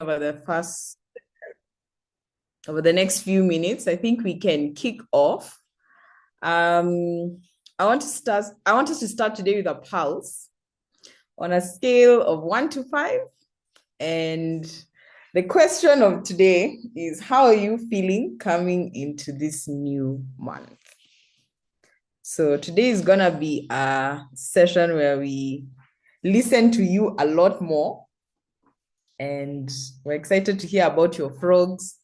over over the next few minutes. I think we can kick off. I want us to start today with a pulse on a scale of 1 to 5. And the question of today is, how are you feeling coming into this new month? So today is gonna be a session where we listen to you a lot more, and we're excited to hear about your frogs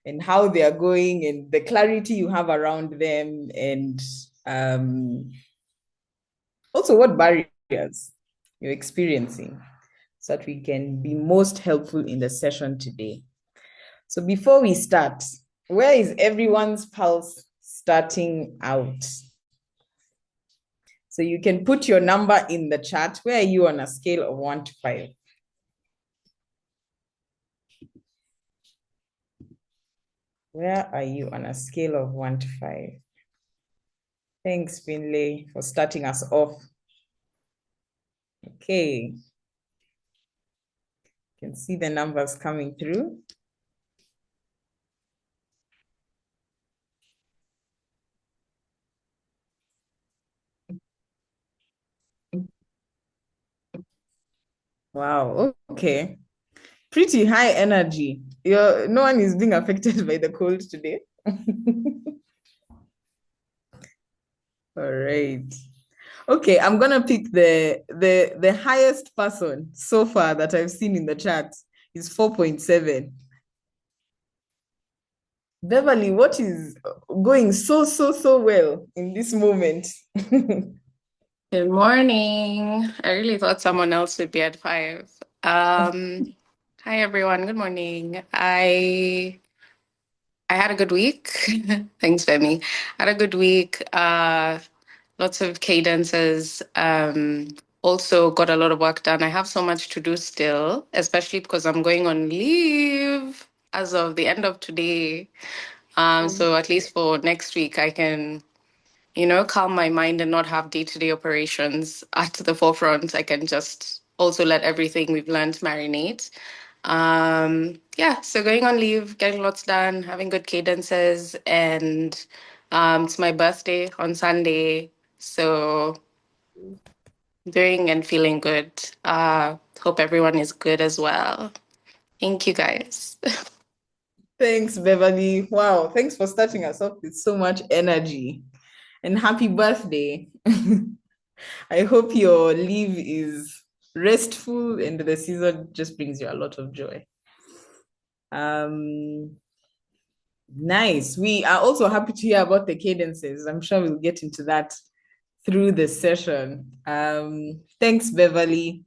and how they are going and the clarity you have around them, and um, also what barriers you're experiencing, so that we can be most helpful in the session today. So before we start, where is everyone's pulse starting out? So you can put your number in the chat. Where are you on a scale of 1 to 5? Where are you on a scale of 1 to 5? Thanks, Finlay, for starting us off. Okay. You can see the numbers coming through. Wow, okay. Pretty high energy. No one is being affected by the cold today. All right. Okay, I'm gonna pick the highest person so far that I've seen in the chat is 4.7. Beverly, what is going so well in this moment? Good morning. I really thought someone else would be at 5. Hi everyone. Good morning. I had a good week. Thanks, Femi. Had a good week. Lots of cadences. Also got a lot of work done. I have so much to do still, especially because I'm going on leave as of the end of today. So at least for next week, I can calm my mind and not have day-to-day operations at the forefront. I can just also let everything we've learned marinate. Yeah, so going on leave, getting lots done, having good cadences, and it's my birthday on Sunday, so doing and feeling good. Hope everyone is good as well. Thank you guys. Thanks, Beverly. Wow, thanks for starting us off with so much energy. And happy birthday. I hope your leave is restful and the season just brings you a lot of joy. Um, nice. We are also happy to hear about the cadences. I'm sure we'll get into that through the session. Thanks, Beverly.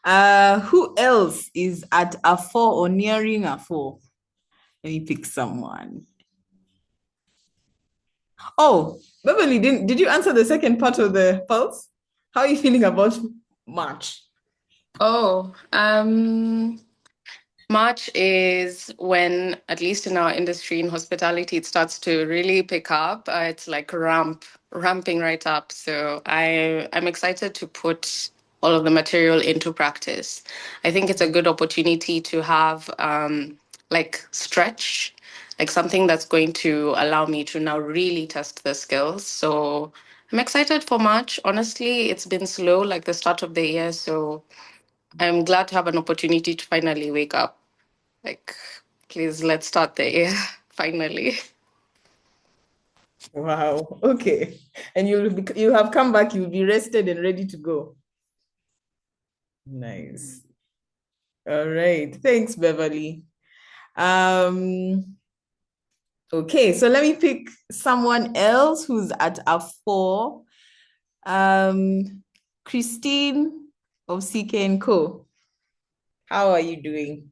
Who else is at a 4 or nearing a 4? Let me pick someone. Oh, Beverly, did you answer the second part of the pulse? How are you feeling about March? Oh, March is when, at least in our industry in hospitality, it starts to really pick up. It's like ramping right up. So I'm excited to put all of the material into practice. I think it's a good opportunity to have like stretch, like something that's going to allow me to now really test the skills. So I'm excited for March. Honestly, it's been slow, like the start of the year. So I'm glad to have an opportunity to finally wake up. Like, please, let's start there. Finally. Wow. Okay. And you have come back, you'll be rested and ready to go. Nice. All right. Thanks, Beverly. Um, okay, so let me pick someone else who's at a 4. Christine of CK and Co. How are you doing?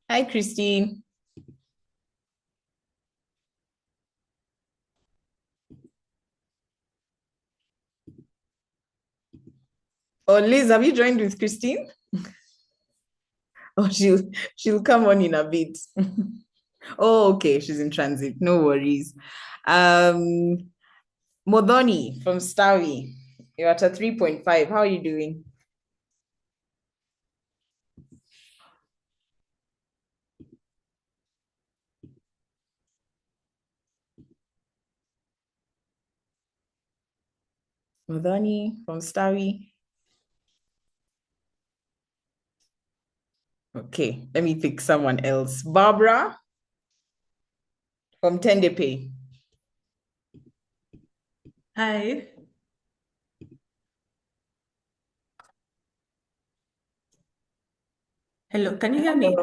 Hi, Christine. Oh, Liz, have you joined with Christine? Oh, she'll come on in a bit. Oh, okay. She's in transit. No worries. Um, Modoni from Stawi. You're at a 3.5. How are you doing? Modoni from Stawi. Okay, let me pick someone else. Barbara from Tendepe. Hi. Hello, can you hear me?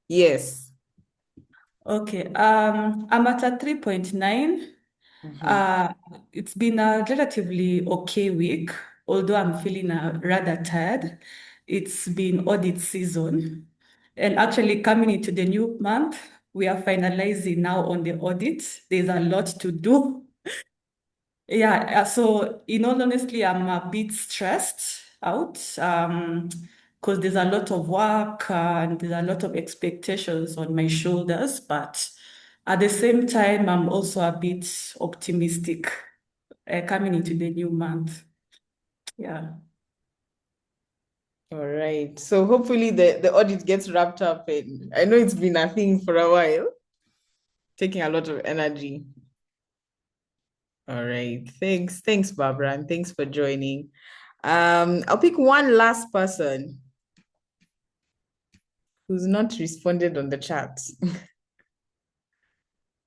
Yes. Okay. I'm at a 3.9. Mhm. Uh, it's been a relatively okay week, although I'm feeling rather tired. It's been audit season. And actually, coming into the new month, we are finalizing now on the audit. There's a lot to do. Yeah, so in all honesty, I'm a bit stressed out because there's a lot of work and there's a lot of expectations on my shoulders. But at the same time, I'm also a bit optimistic coming into the new month. Yeah. All right. So hopefully the audit gets wrapped up. And I know it's been a thing for a while, taking a lot of energy. All right. Thanks. Thanks, Barbara, and thanks for joining. I'll pick one last person who's not responded on the chat.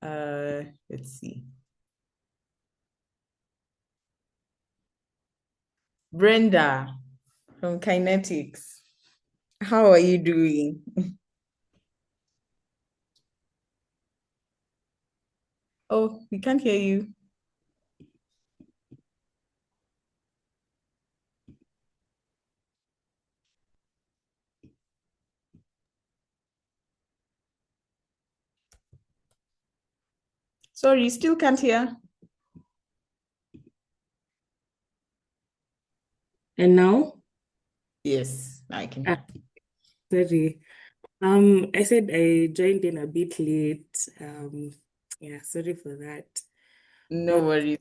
Let's see. Brenda from Kinetics. How are you doing? Oh, we can't hear you. Sorry, still can't hear. And now, Yes, I can hear. sorry. I said I joined in a bit late. Yeah, sorry for that. No But worries.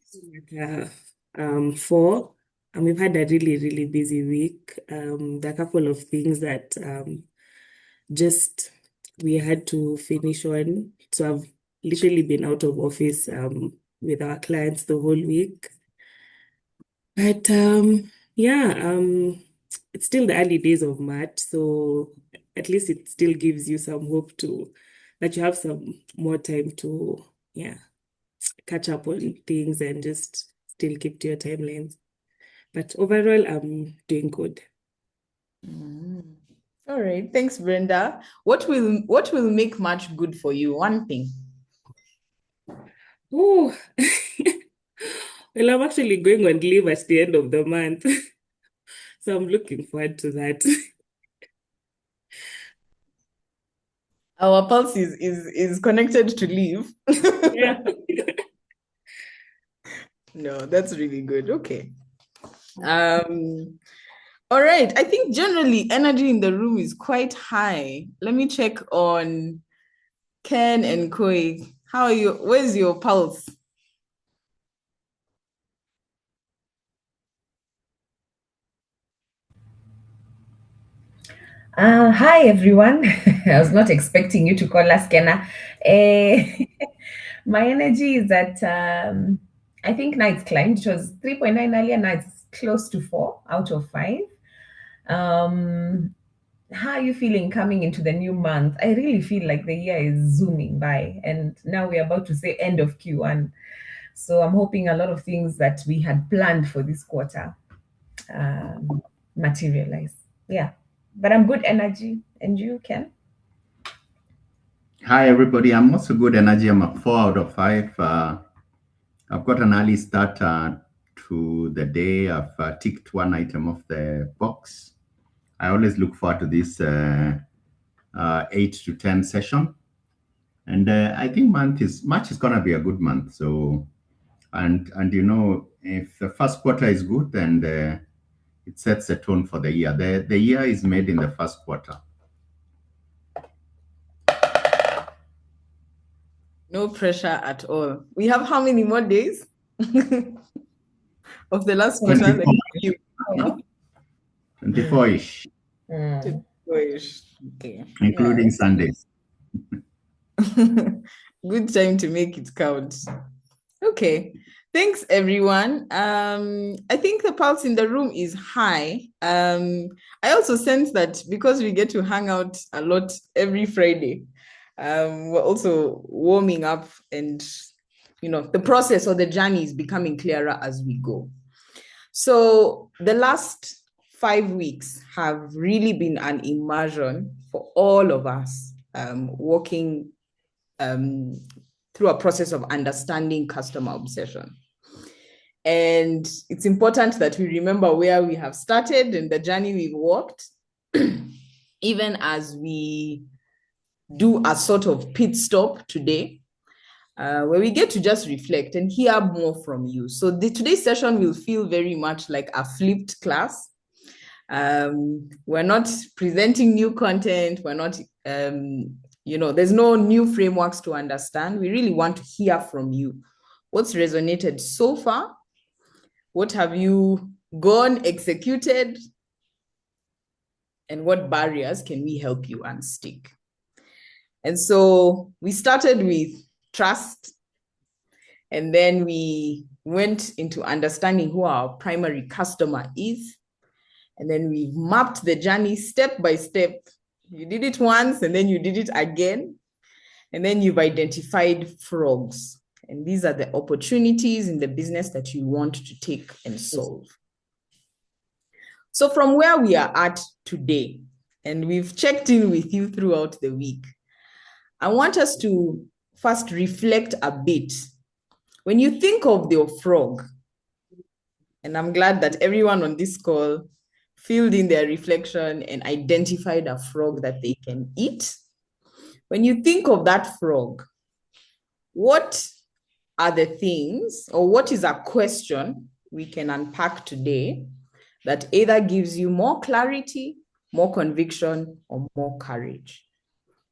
at 4, and we've had a really, really busy week. There are a couple of things that just we had to finish on. So I've literally been out of office with our clients the whole week. But yeah, it's still the early days of March, so at least it still gives you some hope to that you have some more time to, yeah, catch up on things and just still keep to your timelines. But overall, I'm doing good. Mm. All right. Thanks, Brenda. What will make March good for you? One thing. Oh, well, I'm actually going on leave at the end of the month, so I'm looking forward to that. Our pulse is connected to leave. Yeah. No, that's really good. Okay. Um, all right. I think generally energy in the room is quite high. Let me check on Ken and Koi. How are you? Where's your pulse? Hi everyone. I was not expecting you to call us Kenna. My energy is at I think now it's climbed. It was 3.9 earlier, now it's close to 4 out of 5. Um, how are you feeling coming into the new month? I really feel like the year is zooming by, and now we're about to say end of Q1. So I'm hoping a lot of things that we had planned for this quarter materialize. Yeah, but I'm good energy, and you can. Hi, everybody. I'm also good energy. I'm a 4 out of 5. I've got an early start to the day. I've ticked one item off the box. I always look forward to this 8 to 10 session. And I think March is going to be a good month. So, and if the first quarter is good, then it sets the tone for the year. The year is made in the first quarter. No pressure at all. We have how many more days of the last quarter? 24-ish, Mm. 24-ish. Okay. including Sundays. Good time to make it count. Okay. Thanks, everyone. I think the pulse in the room is high. I also sense that because we get to hang out a lot every Friday, we're also warming up, and the process or the journey is becoming clearer as we go. So the last 5 weeks have really been an immersion for all of us, walking through a process of understanding customer obsession. And it's important that we remember where we have started and the journey we've walked, even as we do a sort of pit stop today, where we get to just reflect and hear more from you. So today's session will feel very much like a flipped class. We're not presenting new content. We're not, there's no new frameworks to understand. We really want to hear from you. What's resonated so far? What have you gone, executed? And what barriers can we help you unstick? And so we started with trust, and then we went into understanding who our primary customer is. And then we mapped the journey step by step. You did it once, and then you did it again. And then you've identified frogs. And these are the opportunities in the business that you want to take and solve. So from where we are at today, and we've checked in with you throughout the week, I want us to first reflect a bit. When you think of your frog, and I'm glad that everyone on this call filled in their reflection and identified a frog that they can eat. When you think of that frog, what are the things, or what is a question we can unpack today that either gives you more clarity, more conviction, or more courage?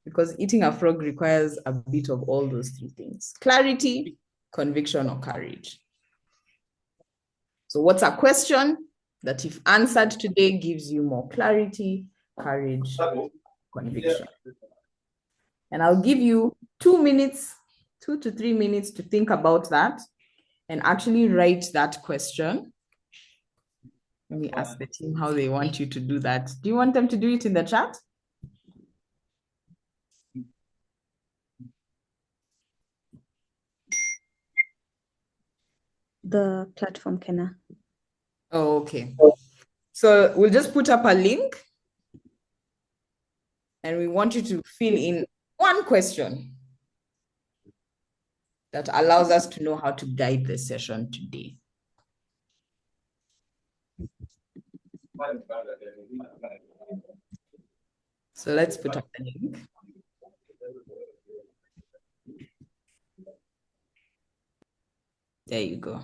Because eating a frog requires a bit of all those three things: clarity, conviction, or courage. So what's a question that, if answered today, gives you more clarity, courage, conviction? And I'll give you 2 minutes, 2 to 3 minutes to think about that and actually write that question. Let me ask the team how they want you to do that. Do you want them to do it in the chat? The platform, Kenna. Oh, okay. So we'll just put up a link, and we want you to fill in one question that allows us to know how to guide the session today. So let's put up the link. There you go.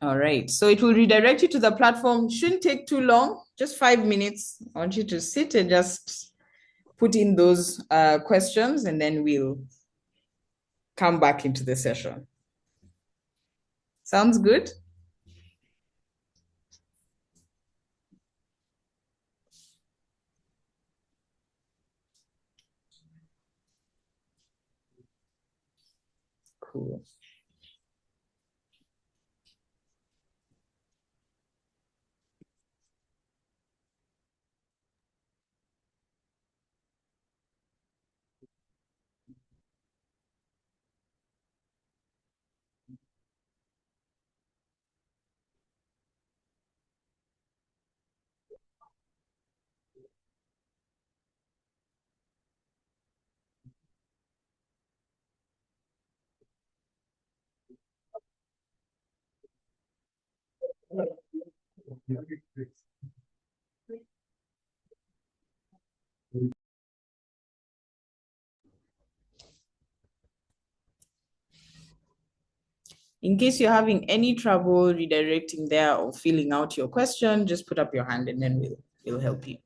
All right, so it will redirect you to the platform. Shouldn't take too long, just 5 minutes. I want you to sit and just put in those questions, and then we'll come back into the session. Sounds good? Cool. In case you're having any trouble redirecting there or filling out your question, just put up your hand and then we'll help you.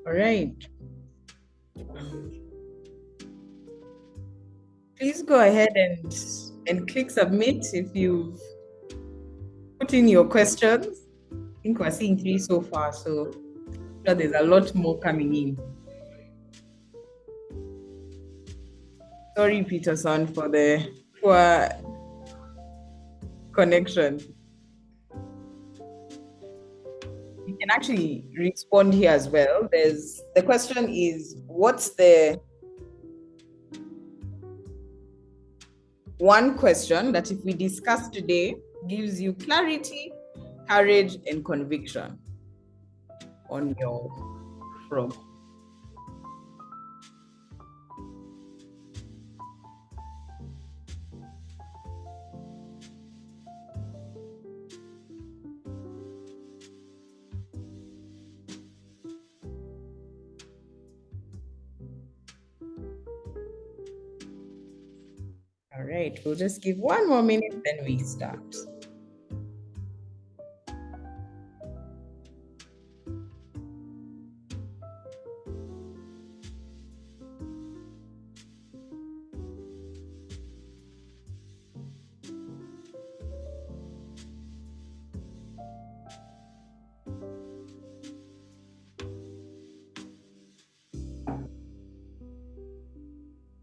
All right. Please go ahead and click submit if you've put in your questions. I think we're seeing 3 so far, so there's a lot more coming in. Sorry, Peterson, for the poor connection. You can actually respond here as well. The question is, what's the one question that if we discuss today gives you clarity, courage, and conviction on your frog? All right, we'll just give 1 more minute, then we start.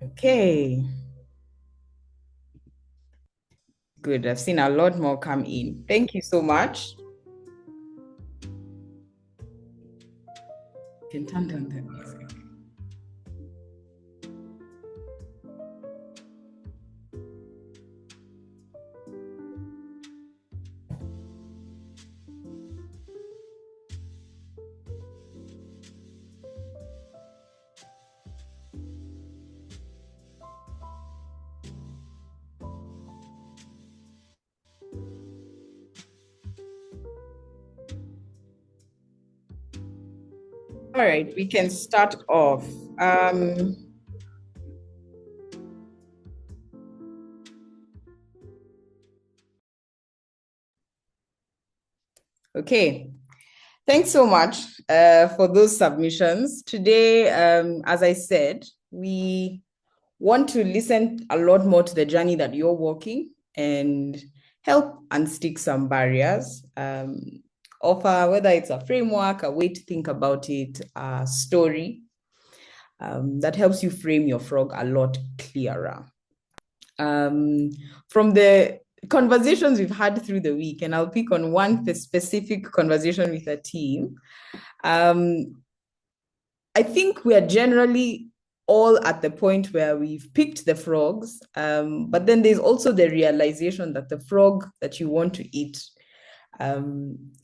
Okay. Good. I've seen a lot more come in. Thank you so much. You can turn down the music. All right, we can start off. Okay, thanks so much for those submissions. Today, as I said, we want to listen a lot more to the journey that you're walking and help unstick some barriers. Offer, whether it's a framework, a way to think about it, a story that helps you frame your frog a lot clearer. From the conversations we've had through the week, and I'll pick on one specific conversation with a team, I think we are generally all at the point where we've picked the frogs, but then there's also the realization that the frog that you want to eat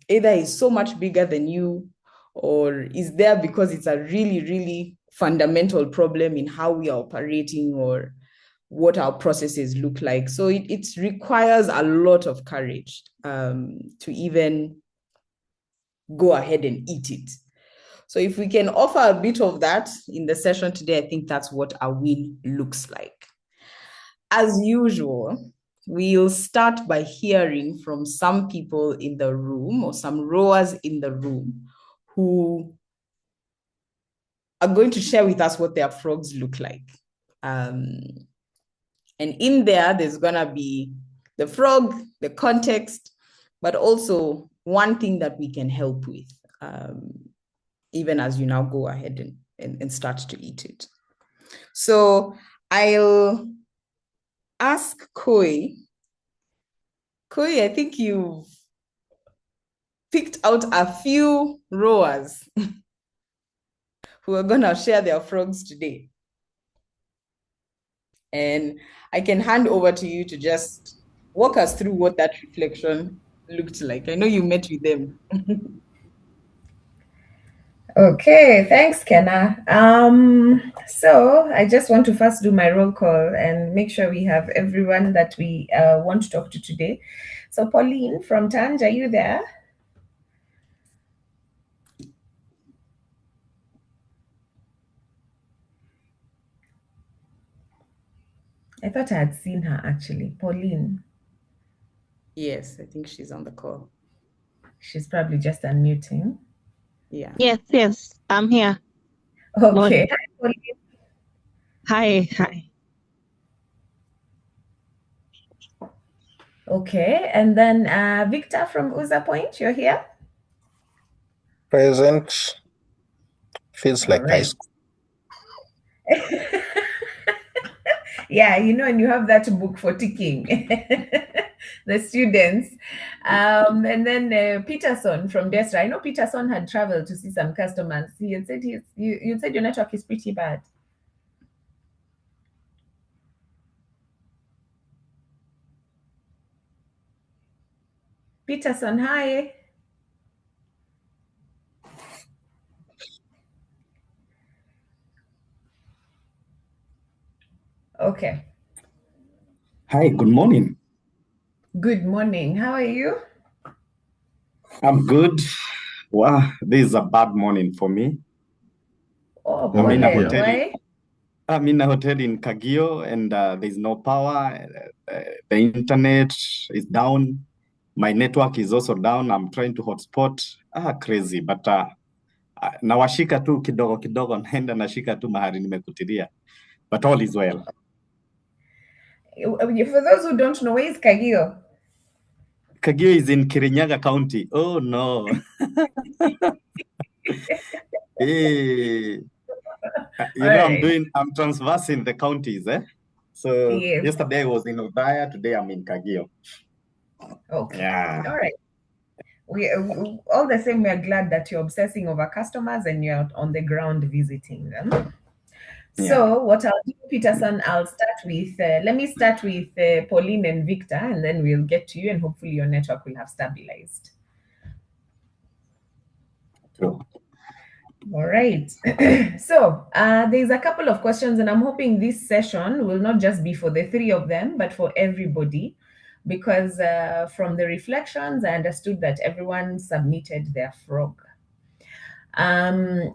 either is so much bigger than you or is there because it's a really, really fundamental problem in how we are operating or what our processes look like. So it requires a lot of courage to even go ahead and eat it. So if we can offer a bit of that in the session today, I think that's what a win looks like. As usual, we'll start by hearing from some people in the room or some rowers in the room who are going to share with us what their frogs look like. And in there's gonna be the frog, the context, but also one thing that we can help with, even as you now go ahead and start to eat it. So I'll ask Koi. Koi, I think you've picked out a few rowers who are gonna share their frogs today. And I can hand over to you to just walk us through what that reflection looked like. I know you met with them. Okay, thanks, Kenna. So I just want to first do my roll call and make sure we have everyone that we want to talk to today. So Pauline from Tanj, are you there? I thought I had seen her actually. Pauline. Yes, I think she's on the call. She's probably just unmuting. Yeah. Yes, I'm here. Okay. Hi, Pauline. Hi. Okay. And then Victor from UzaPoint, you're here? Present. Feels All like high right. school. Yeah, and you have that book for ticking the students. And then Peterson from Dessra. I know Peterson had traveled to see some customers. He had said you said your network is pretty bad. Peterson, hi. Okay. Hi, good morning. Good morning. How are you? I'm good. Wow, this is a bad morning for me. Oh, I'm in a Pauline, hotel. why? I'm in a hotel in Kagio, and there's no power. The internet is down. My network is also down. I'm trying to hotspot. Crazy. But nawashika tu kidogo kidogo, naenda nashika tu mahali nimekutilia. But all is well. For those who don't know, where is Kagio? Kagio is in Kirinyaga County. Oh no. Hey. I'm transversing the counties, eh? So Yes. yesterday I was in Odaya, today I'm in Kagio. Okay. Yeah. All right. We all the same, we are glad that you're obsessing over customers and you're on the ground visiting them. So what I'll do, Peterson, I'll start with, let me start with Pauline and Victor, and then we'll get to you, and hopefully your network will have stabilized. Sure. All right. So there's a couple of questions, and I'm hoping this session will not just be for the three of them, but for everybody, because from the reflections, I understood that everyone submitted their frog.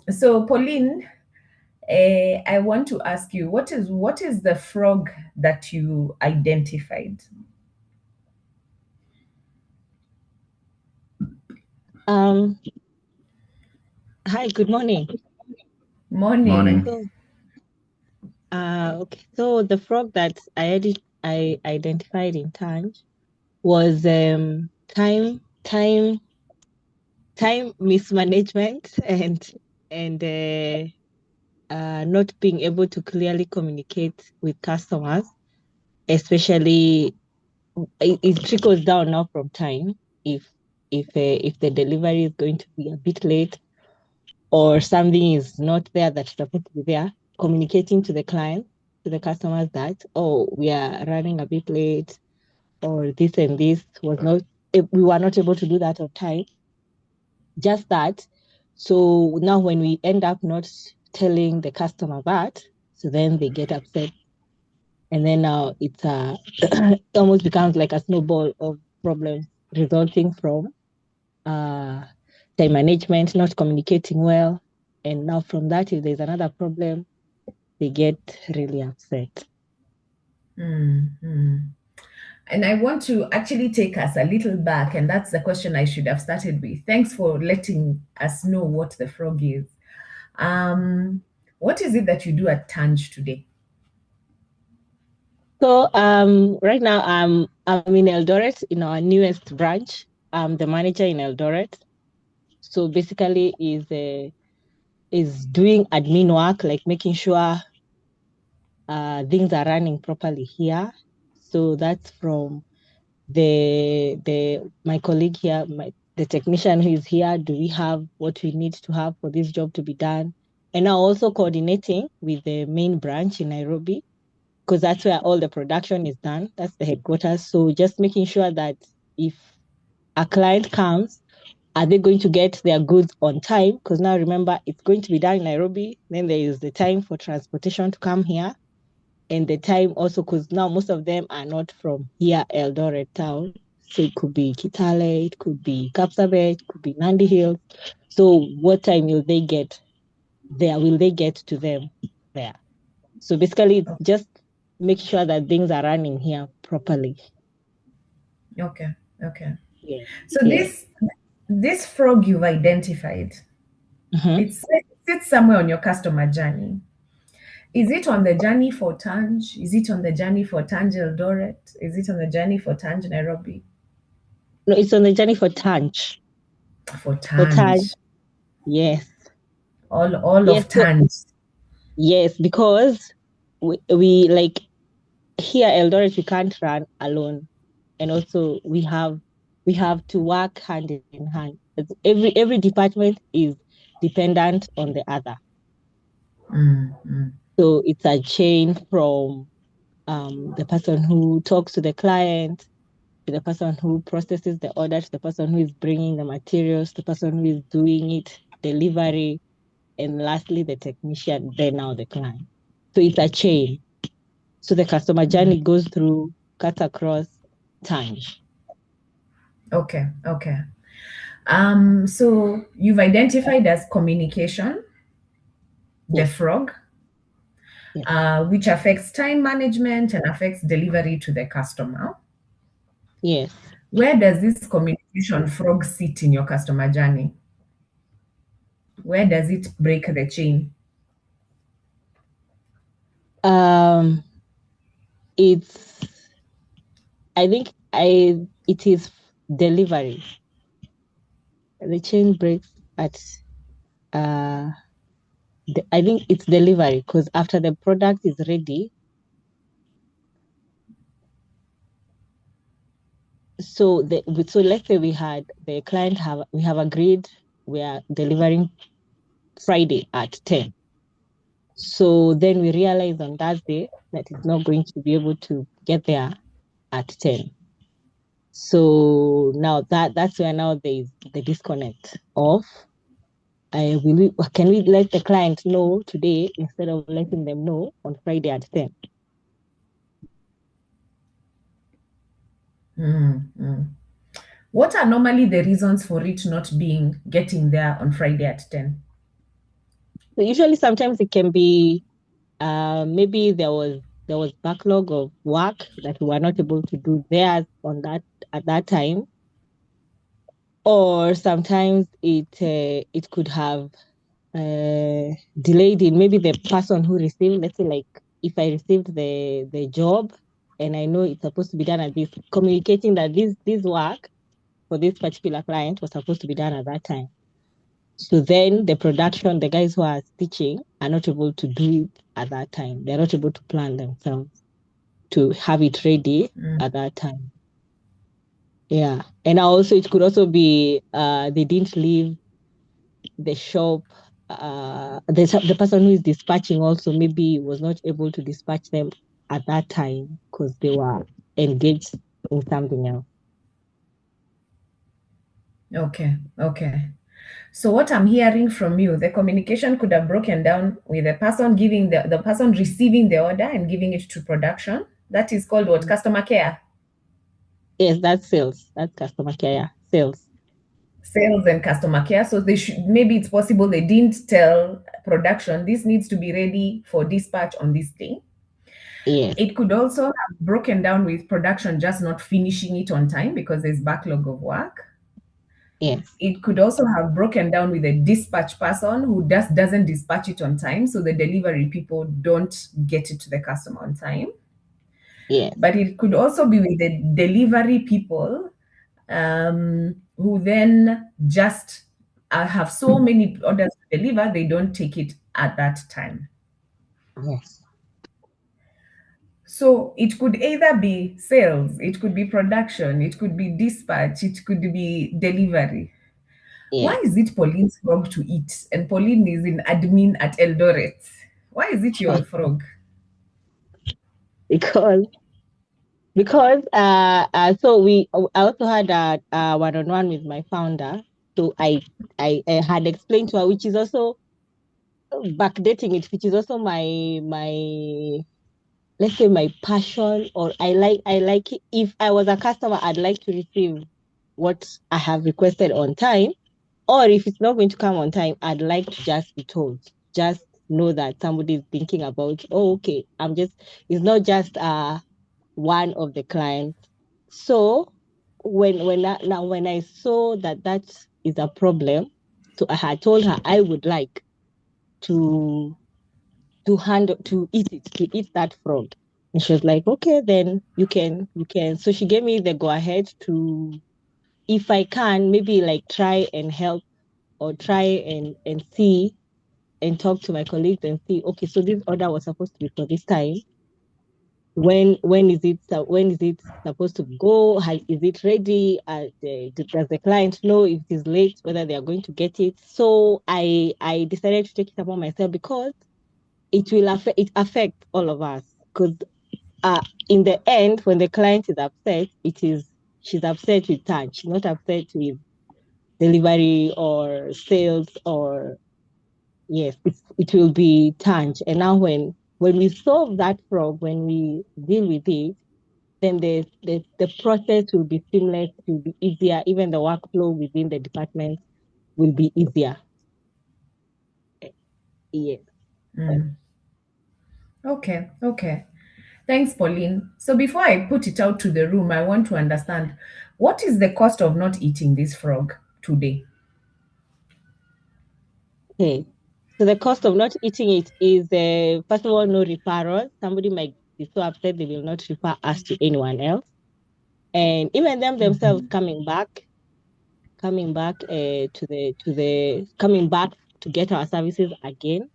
So Pauline, I want to ask you, what is the frog that you identified? Hi, good morning. Morning. Morning. Okay. So the frog that I identified in Tanj was time mismanagement and not being able to clearly communicate with customers, especially it trickles down now from time if the delivery is going to be a bit late or something is not there that's supposed to be there, communicating to the client, to the customers that, oh, we are running a bit late, or this and this was not, we were not able to do that on time. Just that. So now when we end up not telling the customer that, so then they get upset. And then now it's it almost becomes like a snowball of problems resulting from time management, not communicating well. And now from that, if there's another problem, they get really upset. Mm-hmm. And I want to actually take us a little back, and that's the question I should have started with. Thanks for letting us know what the frog is. What is it that you do at Tanj today? So right now I'm in Eldoret in our newest branch. I'm the manager in Eldoret. So basically is doing admin work, like making sure things are running properly here. So that's from my colleague here, the technician who is here. Do we have what we need to have for this job to be done? And now also coordinating with the main branch in Nairobi, because that's where all the production is done. That's the headquarters. So just making sure that if a client comes, are they going to get their goods on time? Because now remember, it's going to be done in Nairobi. Then there is the time for transportation to come here. And the time also, because now most of them are not from here, Eldoret town. So it could be Kitale, it could be Kapsabet, it could be Nandi Hills. So what time will they get there? Will they get to them there? So basically, it's just make sure that things are running here properly. Okay. Yeah. So this frog you've identified, Mhm. it sits somewhere on your customer journey. Is it on the journey for Tanj? Is it on the journey for Tanj Eldoret? Is it on the journey for Tanj Nairobi? No, it's on the journey for Tanj. For For Tanj, Tanj. yes. All Yes, of so, Tanj. yes, because we like here Eldoret, we can't run alone, and also we have to work hand in hand. Every department is dependent on the other. So it's a chain from the person who talks to the client, to the person who processes the order, to the person who is bringing the materials, the person who is doing it, delivery, and lastly the technician, then now the client. So it's a chain. So the customer journey goes through, cuts across time. Okay. So you've identified as communication, the frog, which affects time management and affects delivery to the customer. Yes. Where does this communication frog sit in your customer journey? Where does it break the chain? It is delivery. The chain breaks at I think it's delivery, because after the product is ready, so let's say we have agreed we are delivering Friday at 10. So then we realize on Thursday that it's not going to be able to get there at 10. So now that's where now there is the disconnect of can we let the client know today instead of letting them know on Friday at 10? What are normally the reasons for it not getting there on Friday at 10? So usually sometimes it can be maybe there was backlog of work that we were not able to do theirs at that time, or sometimes it could have delayed in maybe the person who received. Let's say, like, if I received the job and I know it's supposed to be done at this, communicating that this work for this particular client was supposed to be done at that time. So then the production, the guys who are stitching are not able to do it at that time. They're not able to plan themselves to have it ready at that time. Yeah. And also it could also be they didn't leave the shop. The person who is dispatching also maybe was not able to dispatch them at that time because they were engaged in something else. Okay. So what I'm hearing from you, the communication could have broken down with the person giving the person receiving the order and giving it to production. That is called what? Customer care? Yes, that's sales. That's customer care. Yeah. Sales and customer care. So maybe it's possible they didn't tell production, this needs to be ready for dispatch on this day. Yes. It could also have broken down with production just not finishing it on time because there's backlog of work. Yes. It could also have broken down with a dispatch person who doesn't dispatch it on time, so the delivery people don't get it to the customer on time. Yes. But it could also be with the delivery people who then just have so many orders to deliver, they don't take it at that time. Yes. So it could either be sales, it could be production, it could be dispatch, it could be delivery. Yeah. Why is it Pauline's frog to eat? And Pauline is in admin at Eldoret. Why is it your frog? Because so I also had a one-on-one with my founder. So I had explained to her, which is also backdating it, which is also my let's say my passion, or I like it. If I was a customer, I'd like to receive what I have requested on time, or if it's not going to come on time, I'd like to just be told, just know that somebody is thinking about, okay, it's not just one of the clients. So when I saw that is a problem, so I had told her I would like to eat that frog. And she was like, okay, then you can. So she gave me the go ahead to, if I can, maybe like try and help, or try and see and talk to my colleagues and see, okay, so this order was supposed to be for this time. When is it supposed to go? Is it ready? Does the client know if it is late, whether they are going to get it? So I decided to take it upon myself, because it will affect all of us. Because in the end, when the client is upset, she's upset with Tanj, she's not upset with delivery or sales, or yes, it will be Tanj. And now when we solve that frog, when we deal with it, then the process will be seamless, it will be easier. Even the workflow within the department will be easier. Yes. Okay. Thanks, Pauline. So before I put it out to the room, I want to understand, what is the cost of not eating this frog today? Okay. So the cost of not eating it is, first of all, no referral. Somebody might be so upset they will not refer us to anyone else. And even them themselves coming back to get our services again.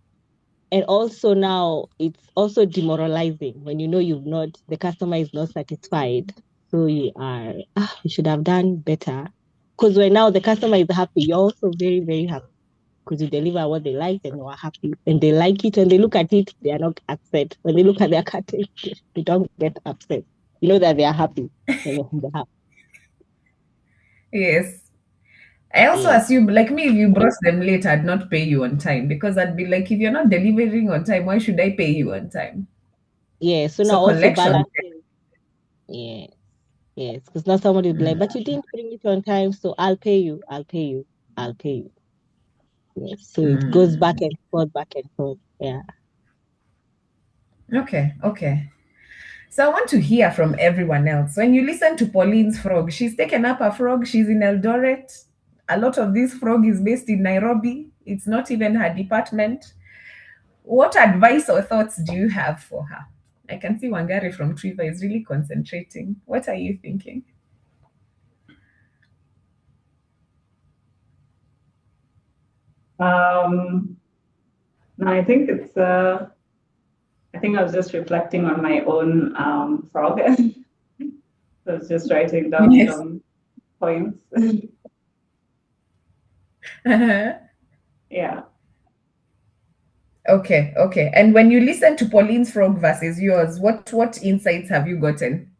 And also now it's also demoralizing when the customer is not satisfied. So you should have done better. Because when now the customer is happy, you're also very, very happy, because you deliver what they like and you are happy. And they like it. When they look at it, they are not upset. When they look at their curtain, they don't get upset. You know that they are happy when they're happy. Yes. I also assume, like me, if you brought them late, I'd not pay you on time, because I'd be like, if you're not delivering on time, why should I pay you on time? Yeah, so now So also collection. balancing. Yeah, yes, because now somebody will be like, but you didn't bring it on time, so I'll pay you. Yes, so it goes back and forth. Yeah. Okay. So I want to hear from everyone else. When you listen to Pauline's frog, she's taken up a frog, she's in Eldoret. A lot of this frog is based in Nairobi. It's not even her department. What advice or thoughts do you have for her? I can see Wangari from Twitter is really concentrating. What are you thinking? No, I think I think I was just reflecting on my own frog. I was just writing down some points. Yeah. Okay. And when you listen to Pauline's frog versus yours, what insights have you gotten?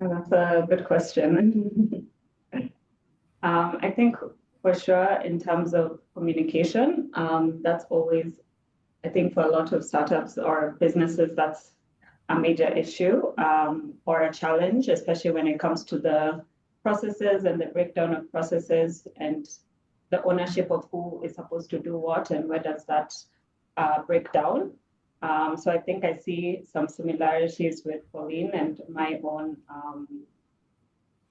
That's a good question. I think for sure, in terms of communication, that's always, I think for a lot of startups or businesses, that's a major issue or a challenge, especially when it comes to the processes and the breakdown of processes and the ownership of who is supposed to do what and where does that break down. So I think I see some similarities with Pauline and my own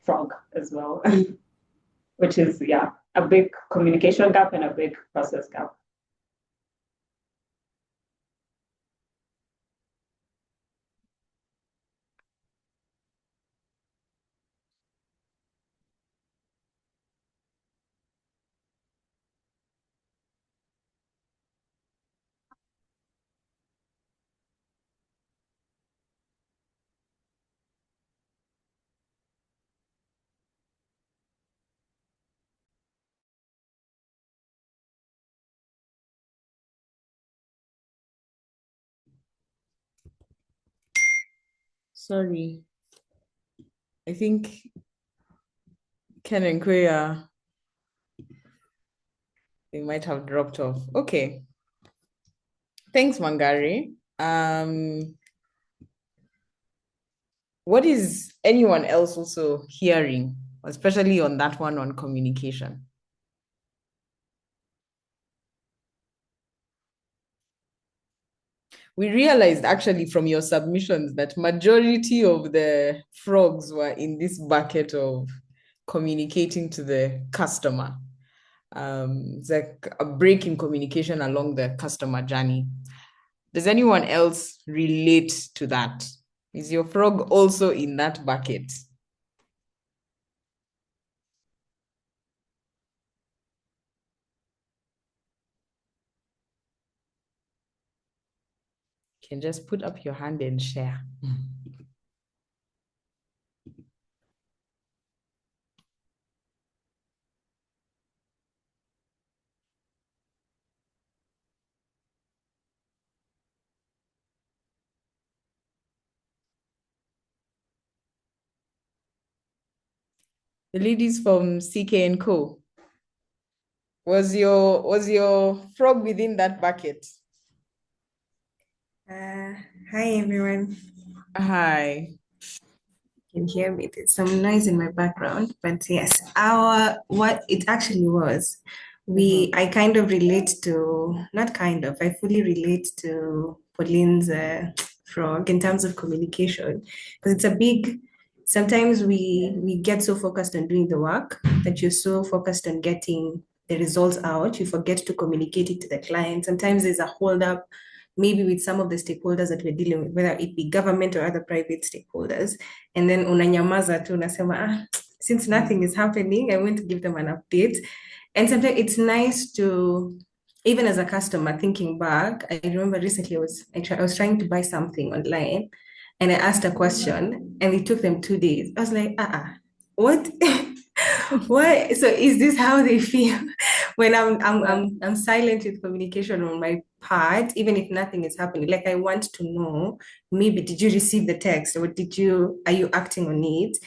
frog as well, which is, yeah, a big communication gap and a big process gap. Sorry. I think Ken and Koya, they might have dropped off. Okay. Thanks, Mangari. What is anyone else also hearing, especially on that one on communication? we realized actually from your submissions that majority of the frogs were in this bucket of communicating to the customer. It's like a break in communication along the customer journey. Does anyone else relate to that? Is your frog also in that bucket? You can just put up your hand and share. The ladies from CK and Co. Was your frog within that bucket? Hi everyone. Hi. You can hear me. There's some noise in my background, but yes, what it actually was, I kind of relate to, not kind of, I fully relate to Pauline's frog in terms of communication, because it's a big. Sometimes we get so focused on doing the work that you're so focused on getting the results out, you forget to communicate it to the client. Sometimes there's a hold up, maybe with some of the stakeholders that we're dealing with, whether it be government or other private stakeholders. And then unanyamaza tu unasema, since nothing is happening, I want to give them an update. And sometimes it's nice to, even as a customer, thinking back, I remember recently I was trying to buy something online and I asked a question and it took them 2 days. I was like, what? Why? So is this how they feel when I'm silent with communication on my part, even if nothing is happening? Like, I want to know, maybe did you receive the text, or are you acting on it?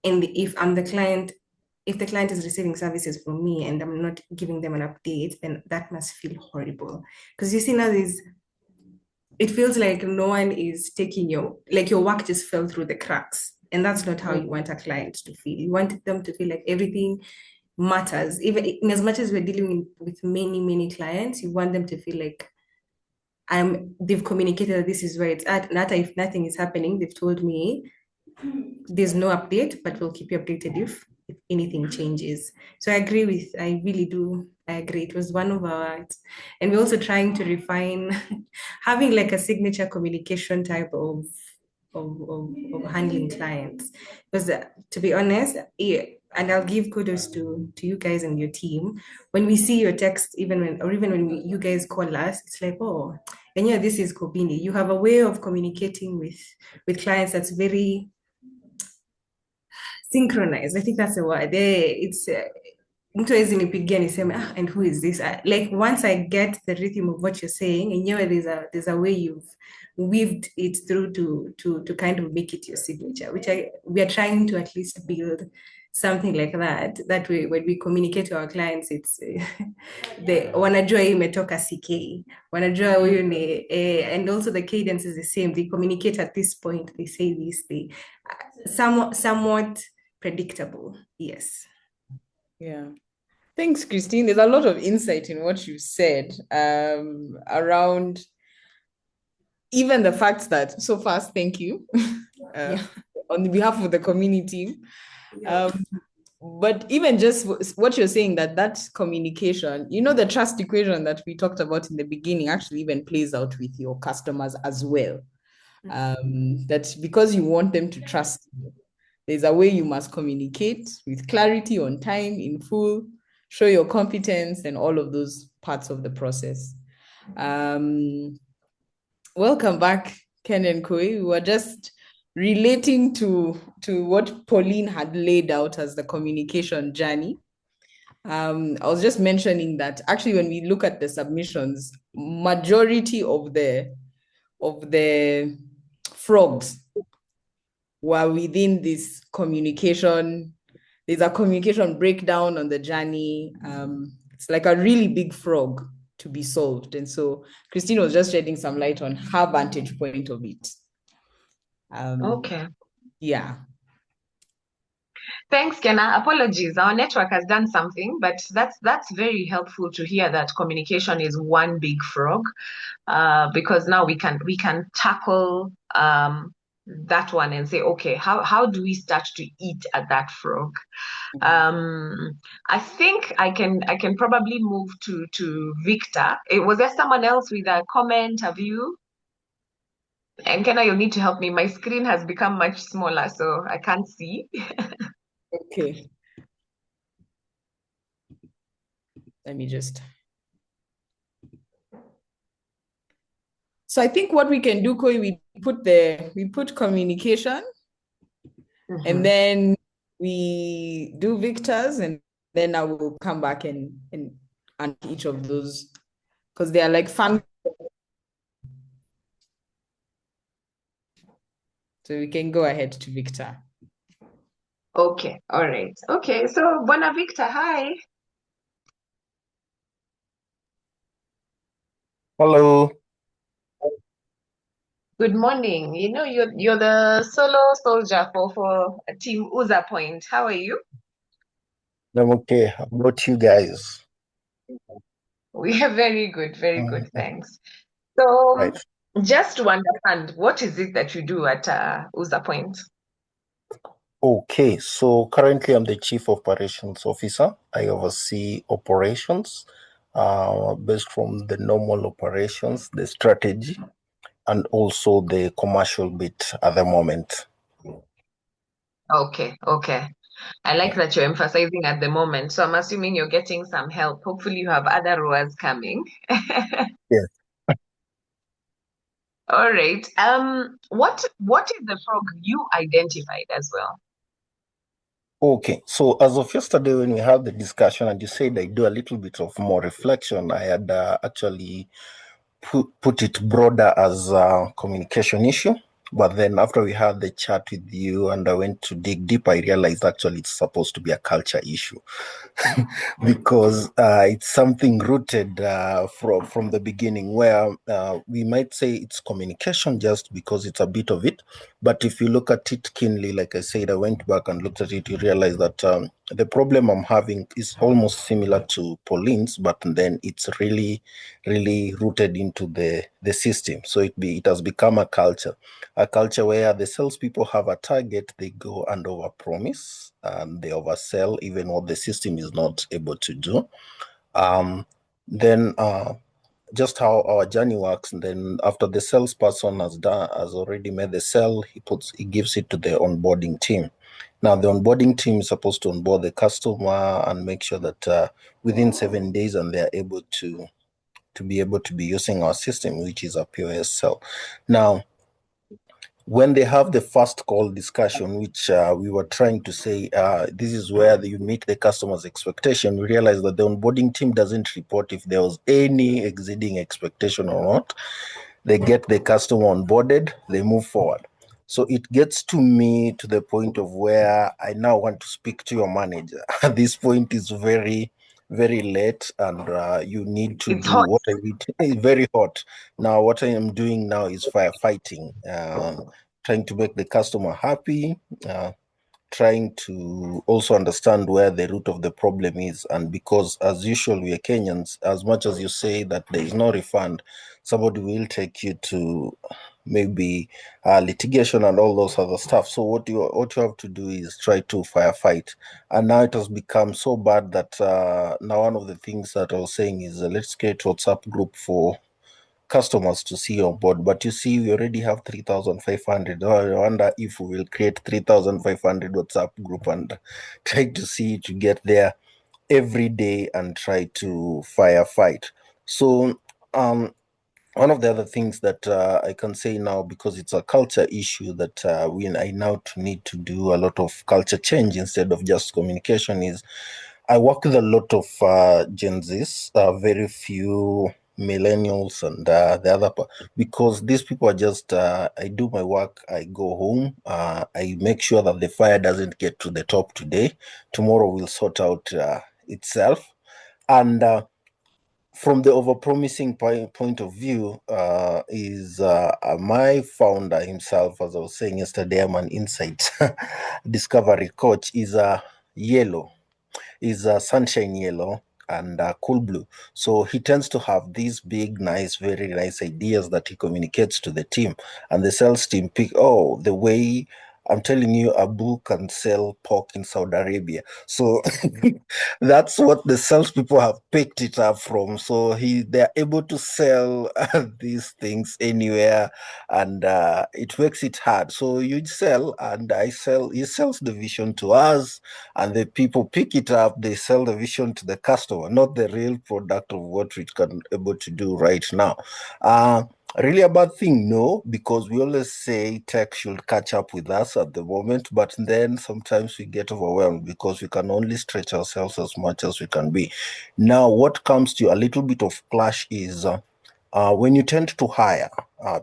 And if the client is receiving services from me and I'm not giving them an update, then that must feel horrible. Because you see now it feels like no one is taking your work just fell through the cracks. And that's not how you want a client to feel. You want them to feel like everything matters. Even in as much as we're dealing with many, many clients, you want them to feel like they've communicated that this is where it's at. Not if nothing is happening, they've told me there's no update, but we'll keep you updated if anything changes. So I really do. I agree. It was one of our, and we're also trying to refine having like a signature communication type of handling clients. Because to be honest, and I'll give kudos to you guys and your team. When we see your text, even when you guys call us, it's like, oh, and yeah, this is Komini. You have a way of communicating with clients that's very synchronized. I think that's the word. It's mtu hawezi nipigia niseme and who is this? Like, once I get the rhythm of what you're saying, and there's a way you've weaved it through to kind of make it your signature, which we are trying to at least build something like that. That way, when we communicate to our clients, it's wanajua hii imetoka CK, wanajua huyu ni and also the cadence is the same. They communicate at this point, they say this, somewhat predictable. Yes. Yeah. Thanks, Christine. There's a lot of insight in what you said around even the fact that, so fast, thank you, on behalf of the community. But even just what you're saying, that communication, the trust equation that we talked about in the beginning actually even plays out with your customers as well. That because you want them to trust you, there's a way you must communicate with clarity, on time, in full, show your competence, and all of those parts of the process. Welcome back, Ken and Koi. We were just relating to what Pauline had laid out as the communication journey. I was just mentioning that actually when we look at the submissions, majority of the frogs were within this communication. There's a communication breakdown on the journey. It's like a really big frog to be solved. And so Christine was just shedding some light on her vantage point of it. Okay. Yeah. Thanks, Kenna. Apologies. Our network has done something, but that's very helpful to hear that communication is one big frog, because now we can tackle that one and say, okay, how do we start to eat at that frog? I think I can probably move to Victor. Was there someone else with a comment, a view? And Kenna, you'll need to help me. My screen has become much smaller, so I can't see. Okay. Let me just. So I think what we can do, Koi, we put communication, and then we do Victor's, and then I will come back and each of those, because they are like fun. So we can go ahead to Victor. Okay, all right. Okay, so Bona Victor, hi. Hello. Good morning. You know, you're the solo soldier for Team UzaPoint. How are you? I'm okay. How about you guys? We are very good, thanks. So, Right. just to understand, what is it that you do at UzaPoint? Okay, so currently I'm the Chief Operations Officer. I oversee operations, based from the normal operations, the strategy, and also the commercial bit at the moment. Okay. I like that you're emphasizing at the moment. So I'm assuming you're getting some help. Hopefully you have other roles coming. Yes. All right. What is the frog you identified as well? Okay, so as of yesterday, when we had the discussion and you said I do a little bit of more reflection, I had actually put it broader as a communication issue. But then after we had the chat with you and I went to dig deep, I realized actually it's supposed to be a culture issue because it's something rooted from the beginning where we might say it's communication just because it's a bit of it. But if you look at it keenly, like I said, I went back and looked at it, you realize that the problem I'm having is almost similar to Pauline's, but then it's really rooted into the system. So it has become a culture where the salespeople have a target, they go and overpromise and they oversell even what the system is not able to do. Then just how our journey works. And then after the salesperson has already made the sale, he gives it to the onboarding team. Now the onboarding team is supposed to onboard the customer and make sure that within 7 days, and they're able to be able to be using our system, which is a POS cell. Now, when they have the first call discussion, which we were trying to say, this is where you meet the customer's expectation, we realize that the onboarding team doesn't report if there was any exceeding expectation or not. They get the customer onboarded, they move forward. So it gets to me to the point of where I now want to speak to your manager. At this point, it's very, very late, and you need to It's do hot. what I need. It's very hot. Now, what I am doing now is firefighting, trying to make the customer happy, trying to also understand where the root of the problem is. And because, as usual, we are Kenyans, as much as you say that there is no refund, somebody will take you to maybe litigation and all those other stuff. So what you have to do is try to firefight. And now it has become so bad that now one of the things that I was saying is let's create WhatsApp group for customers to see on board. But you see, we already have 3,500. I wonder if we will create 3,500 WhatsApp group and try to see to get there every day and try to firefight. So one of the other things that I can say now, because it's a culture issue that I now need to do a lot of culture change instead of just communication, is I work with a lot of Gen Zs, very few millennials, and the other part, because these people are just, I do my work, I go home, I make sure that the fire doesn't get to the top today. Tomorrow will sort out itself. And from the overpromising point of view, is my founder himself, as I was saying yesterday, I'm an insight discovery coach, is yellow, is sunshine yellow and cool blue. So he tends to have these big, nice, very nice ideas that he communicates to the team, and the sales team pick, oh, the way I'm telling you, Abu can sell pork in Saudi Arabia. So that's what the salespeople have picked it up from. So they're able to sell these things anywhere, and it makes it hard. So you sell, and I sell. He sells the vision to us, and the people pick it up. They sell the vision to the customer, not the real product of what we can able to do right now. Really a bad thing? No, because we always say tech should catch up with us at the moment, but then sometimes we get overwhelmed because we can only stretch ourselves as much as we can be. Now, what comes to a little bit of clash is when you tend to hire,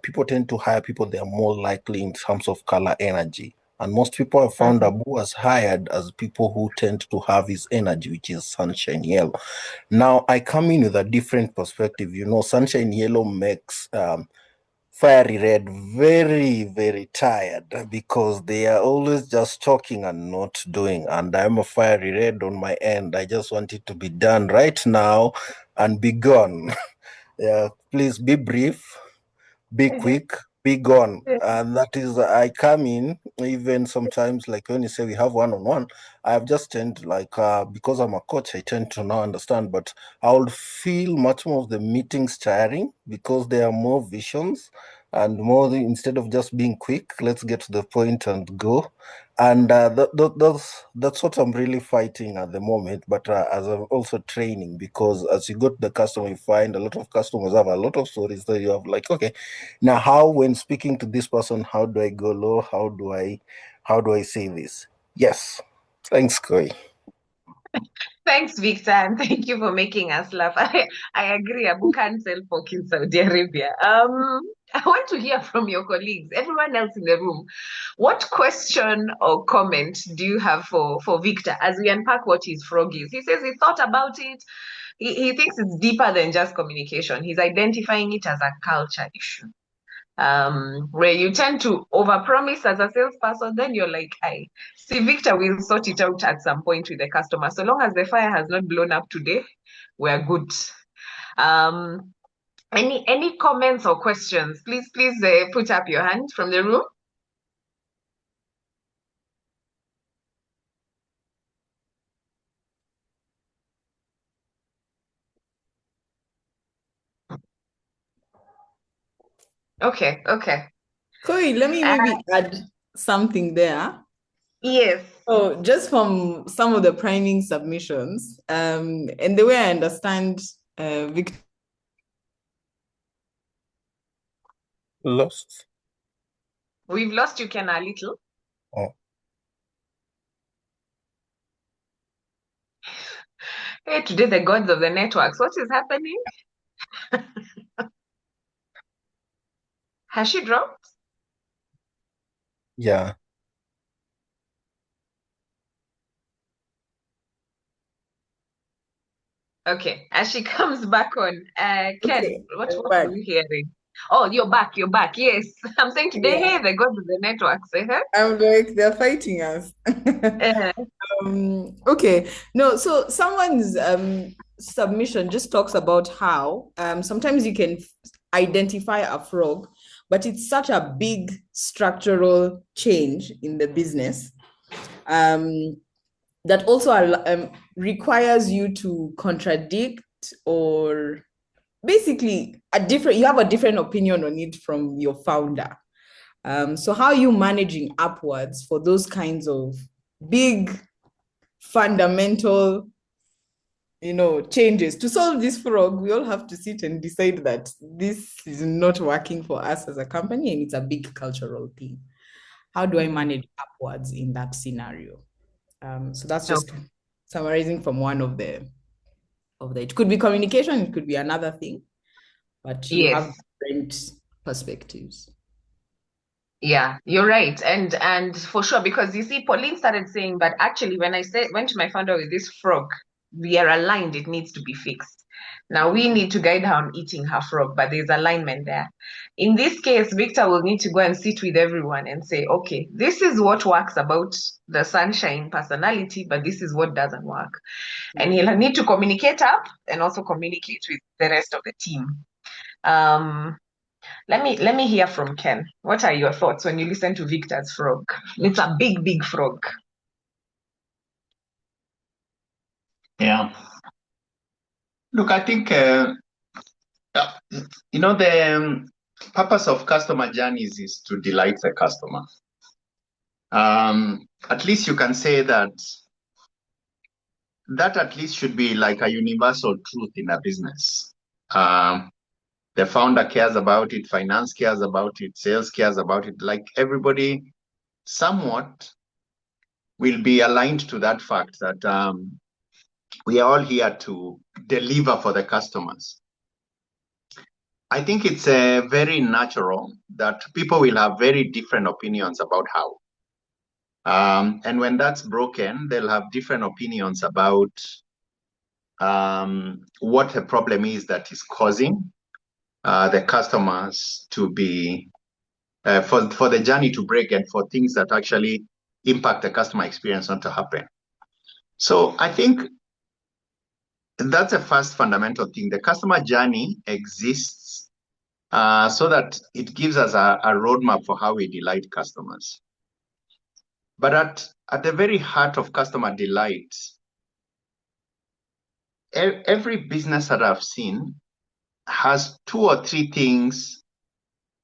people tend to hire people they are more likely in terms of color energy. And most people have found Abu was hired as people who tend to have his energy, which is sunshine yellow. Now, I come in with a different perspective. You know, sunshine yellow makes fiery red very, very tired because they are always just talking and not doing. And I'm a fiery red on my end. I just want it to be done right now and be gone. Yeah, please be brief, be quick, be gone. And that is, I come in, even sometimes, like when you say we have one-on-one, I've just tend like, because I'm a coach, I tend to now understand, but I would feel much more of the meetings tiring because there are more visions and more, instead of just being quick, let's get to the point and go. And that's what I'm really fighting at the moment. But as I'm also training, because as you go to the customer, you find a lot of customers have a lot of stories that you have like, okay, now how when speaking to this person, how do I go low? How do I say this? Yes. Thanks, Koi. Thanks, Victor, and thank you for making us laugh. I agree. Abu can't sell pork in Saudi Arabia. I want to hear from your colleagues, everyone else in the room. What question or comment do you have for Victor as we unpack what his frog is? He says he thought about it. He thinks it's deeper than just communication. He's identifying it as a culture issue. Where you tend to overpromise as a salesperson, then you're like, I see Victor will sort it out at some point with the customer. So long as the fire has not blown up today, we're good. Any comments or questions? Please put up your hand from the room. Okay. Koi, let me maybe add something there. Yes. So just from some of the priming submissions, and the way I understand Victor. Lost. We've lost you, Ken, a little. Oh. Hey, today the gods of the networks. What is happening? Has she dropped? Yeah. Okay. As she comes back on, Ken, Okay, what were you hearing? Oh, you're back. Yes. I'm saying today, yeah. hey, the gods of the networks. I'm like, they're fighting us. Okay. No, so someone's submission just talks about how sometimes you can identify a frog, but it's such a big structural change in the business that also requires you to contradict or basically you have a different opinion on it from your founder. So how are you managing upwards for those kinds of big fundamental changes? To solve this frog, we all have to sit and decide that this is not working for us as a company and it's a big cultural thing. How do I manage upwards in that scenario? So that's just summarizing from one of the it could be communication, it could be another thing, but you have different perspectives. Yeah, you're right. And for sure, because you see, Pauline started saying, but actually when I went to my founder with this frog, we are aligned, it needs to be fixed. Now we need to guide her on eating her frog, but there's alignment there. In this case, Victor will need to go and sit with everyone and say, okay, this is what works about the sunshine personality, but this is what doesn't work. And he'll need to communicate up and also communicate with the rest of the team. Let me hear from Ken. What are your thoughts when you listen to Victor's frog? It's a big, big frog. Yeah. Look, I think, the purpose of customer journeys is to delight the customer. At least you can say that at least should be like a universal truth in a business. The founder cares about it, finance cares about it, sales cares about it. Like everybody somewhat will be aligned to that fact that we are all here to deliver for the customers. I think it's very natural that people will have very different opinions about how. And when that's broken, they'll have different opinions about what the problem is that is causing the customers to be, for the journey to break and for things that actually impact the customer experience not to happen. So I think that's the first fundamental thing. The customer journey exists so that it gives us a roadmap for how we delight customers. But at the very heart of customer delight, every business that I've seen has 2 or 3 things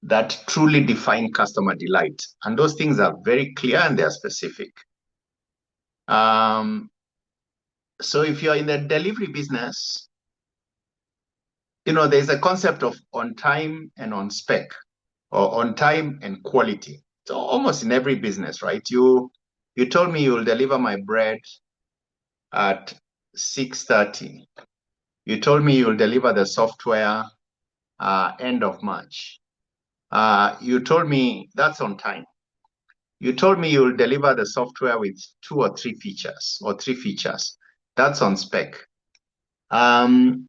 that truly define customer delight. And those things are very clear and they're specific. So if you're in the delivery business, there's a concept of on time and on spec, or on time and quality. So almost in every business, right? You told me you'll deliver my bread at 6:30. You told me you'll deliver the software end of March. You told me that's on time. You told me you'll deliver the software with 2 or 3 features or 3 features. That's on spec. And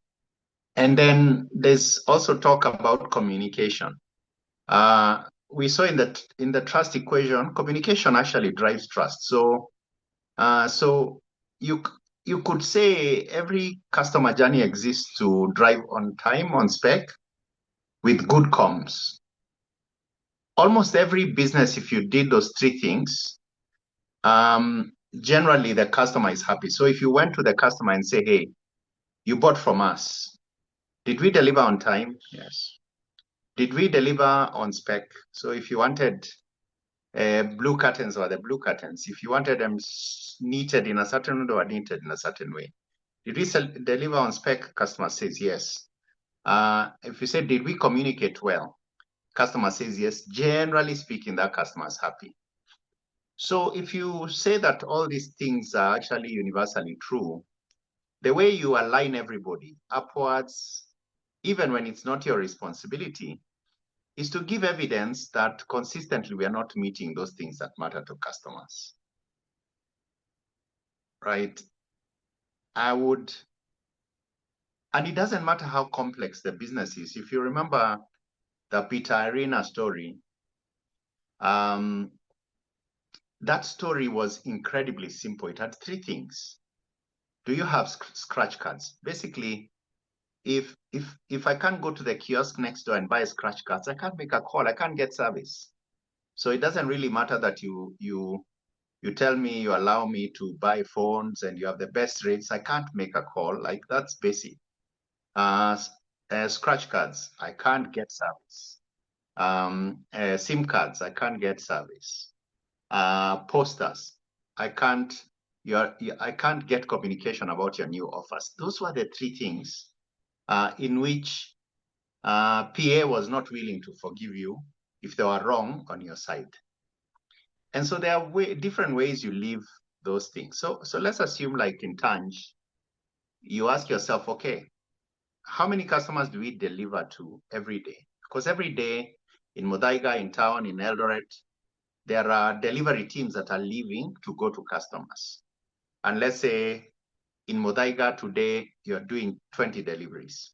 then there's also talk about communication. We saw in the trust equation, communication actually drives trust. So you could say every customer journey exists to drive on time, on spec, with good comms. Almost every business, if you did those 3 things, generally the customer is happy. So if you went to the customer and say, hey, you bought from us, did we deliver on time? Yes. Did we deliver on spec? So if you wanted blue curtains, or the blue curtains, if you wanted them knitted in a certain way or knitted in a certain way, did we deliver on spec? Customer says yes. If you say, did we communicate well? Customer says yes. Generally speaking, that customer is happy. So if you say that all these things are actually universally true, the way you align everybody upwards, even when it's not your responsibility, is to give evidence that consistently we are not meeting those things that matter to customers. Right? And it doesn't matter how complex the business is. If you remember the Peter Arena story, that story was incredibly simple. It had 3 things. Do you have scratch cards? Basically, if I can't go to the kiosk next door and buy scratch cards, I can't make a call. I can't get service. So it doesn't really matter that you tell me, you allow me to buy phones and you have the best rates. I can't make a call. Like, that's basic. Scratch cards, I can't get service. SIM cards, I can't get service. Posters, I can't get communication about your new offers. Those were the 3 things in which PA was not willing to forgive you if they were wrong on your side. And so there are different ways you live those things. So let's assume, like in Tanj, you ask yourself, okay, how many customers do we deliver to every day? Because every day in Muthaiga, in town, in Eldoret, there are delivery teams that are leaving to go to customers. And let's say in Muthaiga today, you're doing 20 deliveries.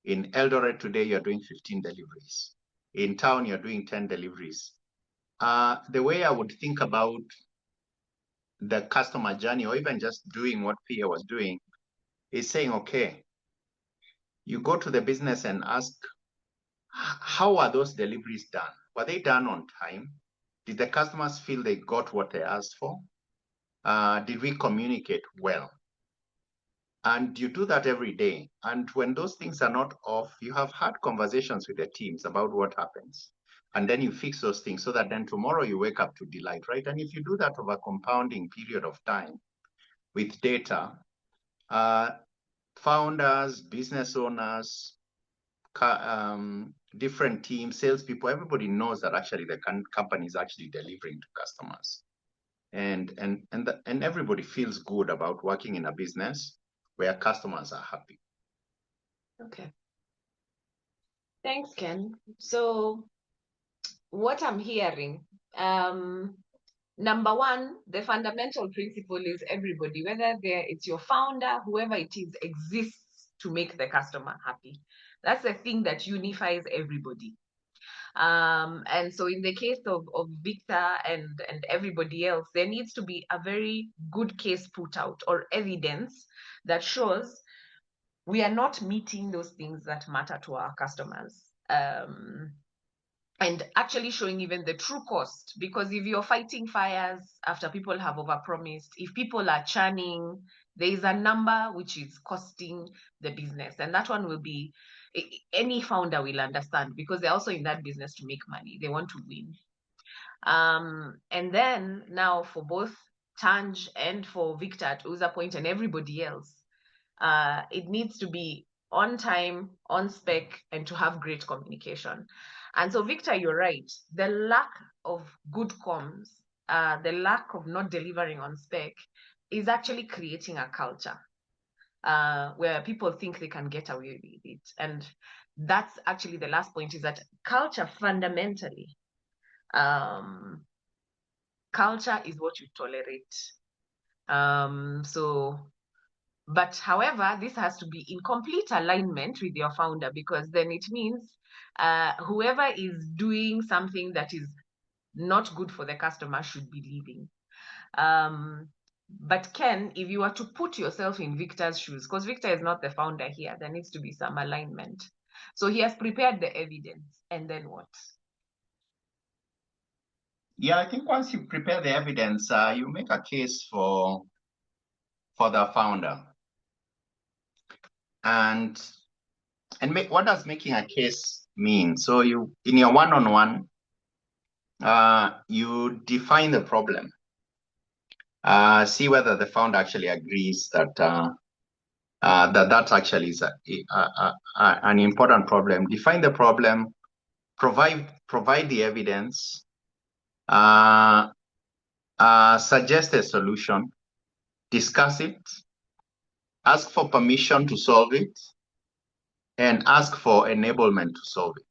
In Eldoret today, you're doing 15 deliveries. In town, you're doing 10 deliveries. The way I would think about the customer journey, or even just doing what Pia was doing, is saying, okay, you go to the business and ask, how are those deliveries done? Were they done on time? Did the customers feel they got what they asked for? Did we communicate well? And you do that every day. And when those things are not off, you have had conversations with the teams about what happens. And then you fix those things so that then tomorrow you wake up to delight, right? And if you do that over a compounding period of time with data, founders, business owners, different teams, salespeople, everybody knows that actually the company is actually delivering to customers. And everybody feels good about working in a business where customers are happy. Okay. Thanks, Ken. So what I'm hearing, number one, the fundamental principle is everybody, whether it's your founder, whoever it is, exists to make the customer happy. That's the thing that unifies everybody. And so in the case of Victor and everybody else, there needs to be a very good case put out, or evidence that shows we are not meeting those things that matter to our customers. And actually showing even the true cost, because if you're fighting fires after people have overpromised, if people are churning, there is a number which is costing the business, and that one will be, any founder will understand, because they're also in that business to make money. They want to win. And then now for both Tanj and for Victor at UzaPoint and everybody else, it needs to be on time, on spec, and to have great communication. And so, Victor, you're right. The lack of good comms, the lack of not delivering on spec is actually creating a culture where people think they can get away with it. And that's actually the last point, is that culture fundamentally, culture is what you tolerate. But however, this has to be in complete alignment with your founder, because then it means whoever is doing something that is not good for the customer should be leaving. But Ken, if you were to put yourself in Victor's shoes, because Victor is not the founder here, there needs to be some alignment. So he has prepared the evidence, and then what? Yeah, I think once you prepare the evidence, you make a case for the founder. And what does making a case mean? So you, in your one-on-one, you define the problem. See whether the founder actually agrees that that actually is an important problem. Define the problem, provide the evidence, suggest a solution, discuss it, ask for permission to solve it, and ask for enablement to solve it.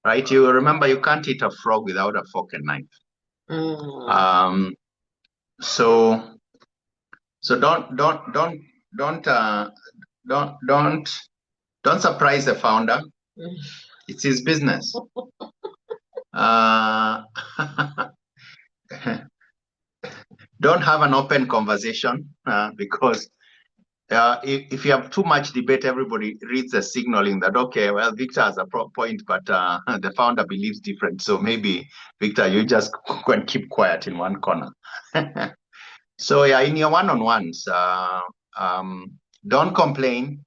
Right? You remember, you can't eat a frog without a fork and knife. So don't surprise the founder. It's his business. Don't have an open conversation because if you have too much debate, everybody reads the signaling that, okay, well, Victor has a point, but the founder believes different. So maybe, Victor, you just go and keep quiet in one corner. So yeah, in your one-on-ones, don't complain,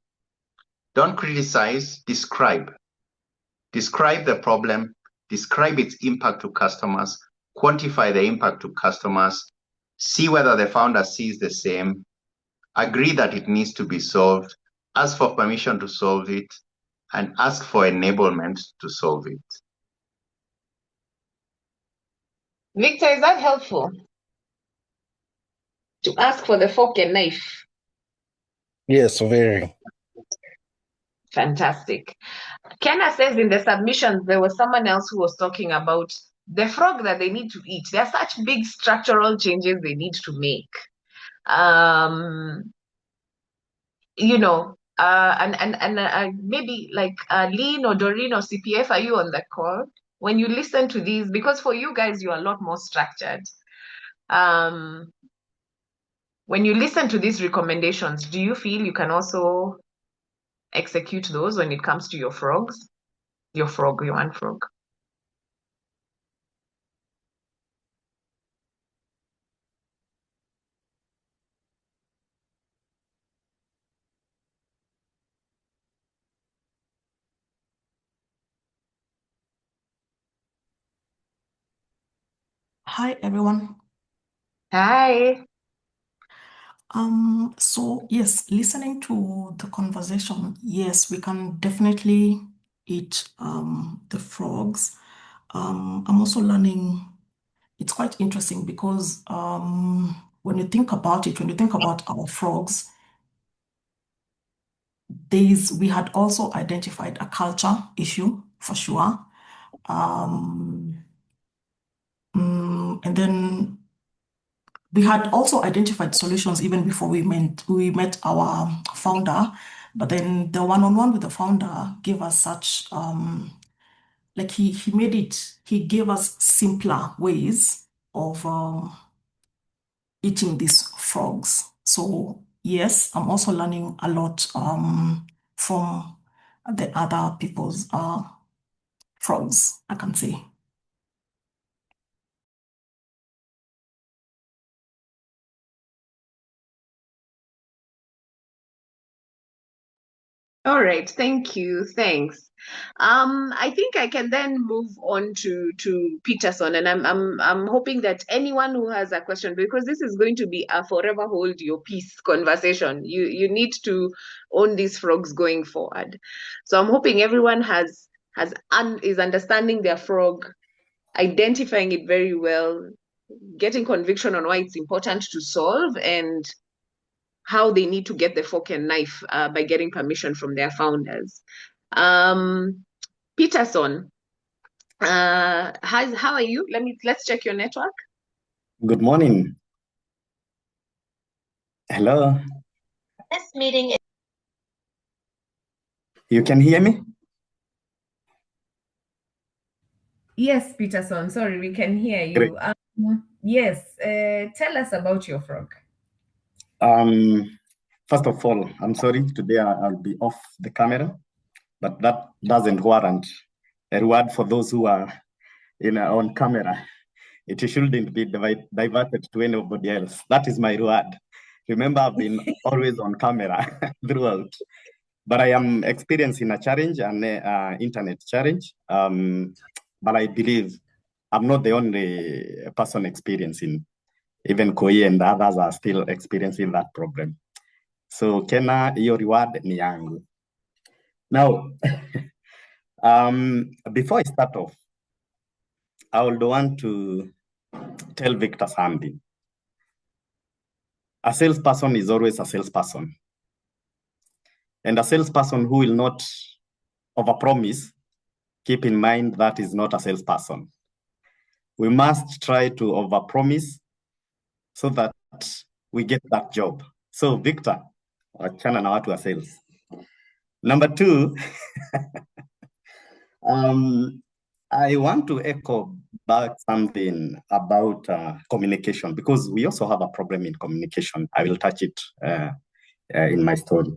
don't criticize, describe. Describe the problem, describe its impact to customers, quantify the impact to customers, see whether the founder sees the same, agree that it needs to be solved, ask for permission to solve it, and ask for enablement to solve it. Victor, is that helpful? To ask for the fork and knife? Yes, very. Fantastic. Kenna says in the submissions, there was someone else who was talking about the frog that they need to eat. There are such big structural changes they need to make. you know, and maybe like Lynn or Doreen or CPF, are you on the call? When you listen to these, because for you guys, you're a lot more structured. When you listen to these recommendations, do you feel you can also execute those when it comes to your frogs? Your one frog. Hi, everyone. Hi. So yes, listening to the conversation, yes, we can definitely eat the frogs. I'm also learning, it's quite interesting because when you think about it, when you think about our frogs, we had also identified a culture issue for sure. And then we had also identified solutions even before we met our founder, but then the one-on-one with the founder gave us such like he gave us simpler ways of eating these frogs. So yes, I'm also learning a lot from the other people's frogs, I can say. All right, thank you. Thanks. I think I can then move on to Peterson, and I'm hoping that anyone who has a question, because this is going to be a forever hold your peace conversation. You need to own these frogs going forward. So I'm hoping everyone is understanding their frog, identifying it very well, getting conviction on why it's important to solve, and how they need to get the fork and knife by getting permission from their founders. Peterson, how are you? Let's check your network. Good morning. Hello. This meeting is... You can hear me? Yes, Peterson. Sorry, we can hear you. Yes, tell us about your frog. First of all, I'm sorry, today I'll be off the camera, but that doesn't warrant a reward for those who are on camera. It shouldn't be diverted to anybody else. That is my reward. Remember, I've been always on camera throughout, but I am experiencing a challenge, an internet challenge. But I believe I'm not the only person experiencing. Even Koi and others are still experiencing that problem. So Kena, your reward ni yangu. Now, before I start off, I would want to tell Victor something. A salesperson is always a salesperson. And a salesperson who will not overpromise, keep in mind that is not a salesperson. We must try to overpromise so that we get that job. So Victor, wachana na watu wa sales. Number two, I want to echo back something about communication, because we also have a problem in communication. I will touch it in my story.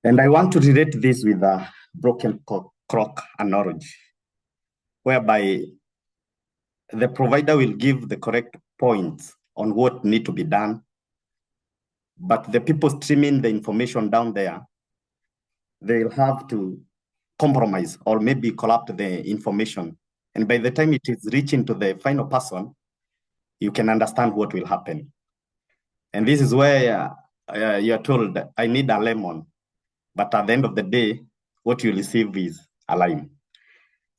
And I want to relate this with a broken clock analogy, whereby the provider will give the correct points on what need to be done, but the people streaming the information down there, they'll have to compromise or maybe collapse the information. And by the time it is reaching to the final person, you can understand what will happen. And this is where you're told, I need a lemon. But at the end of the day, what you receive is a lime.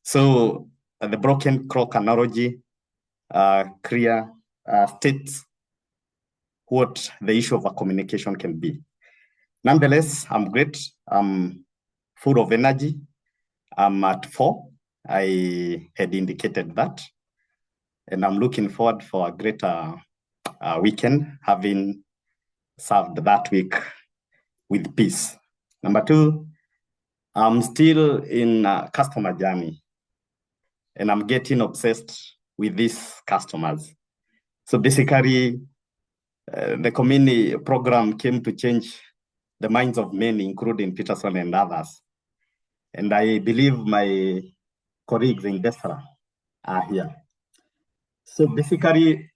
So the broken clock analogy clear states what the issue of a communication can be. Nonetheless, I'm great. I'm full of energy. I'm at 4. I had indicated that. And I'm looking forward for a greater weekend, having served that week with peace. Number two, I'm still in customer journey, and I'm getting obsessed with these customers. So basically, the Komini program came to change the minds of many, including Peterson and others. And I believe my colleagues in Dessra are here. So basically,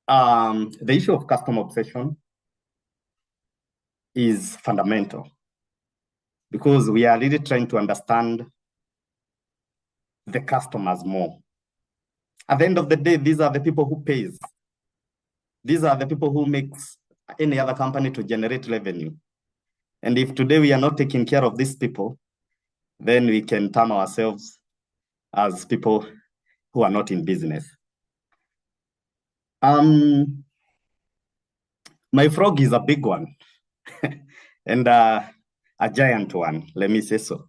the issue of customer obsession is fundamental because we are really trying to understand the customers more. At the end of the day, these are the people who pays. These are the people who makes any other company to generate revenue. And if today we are not taking care of these people, then we can term ourselves as people who are not in business. My frog is a big one and a giant one, let me say so.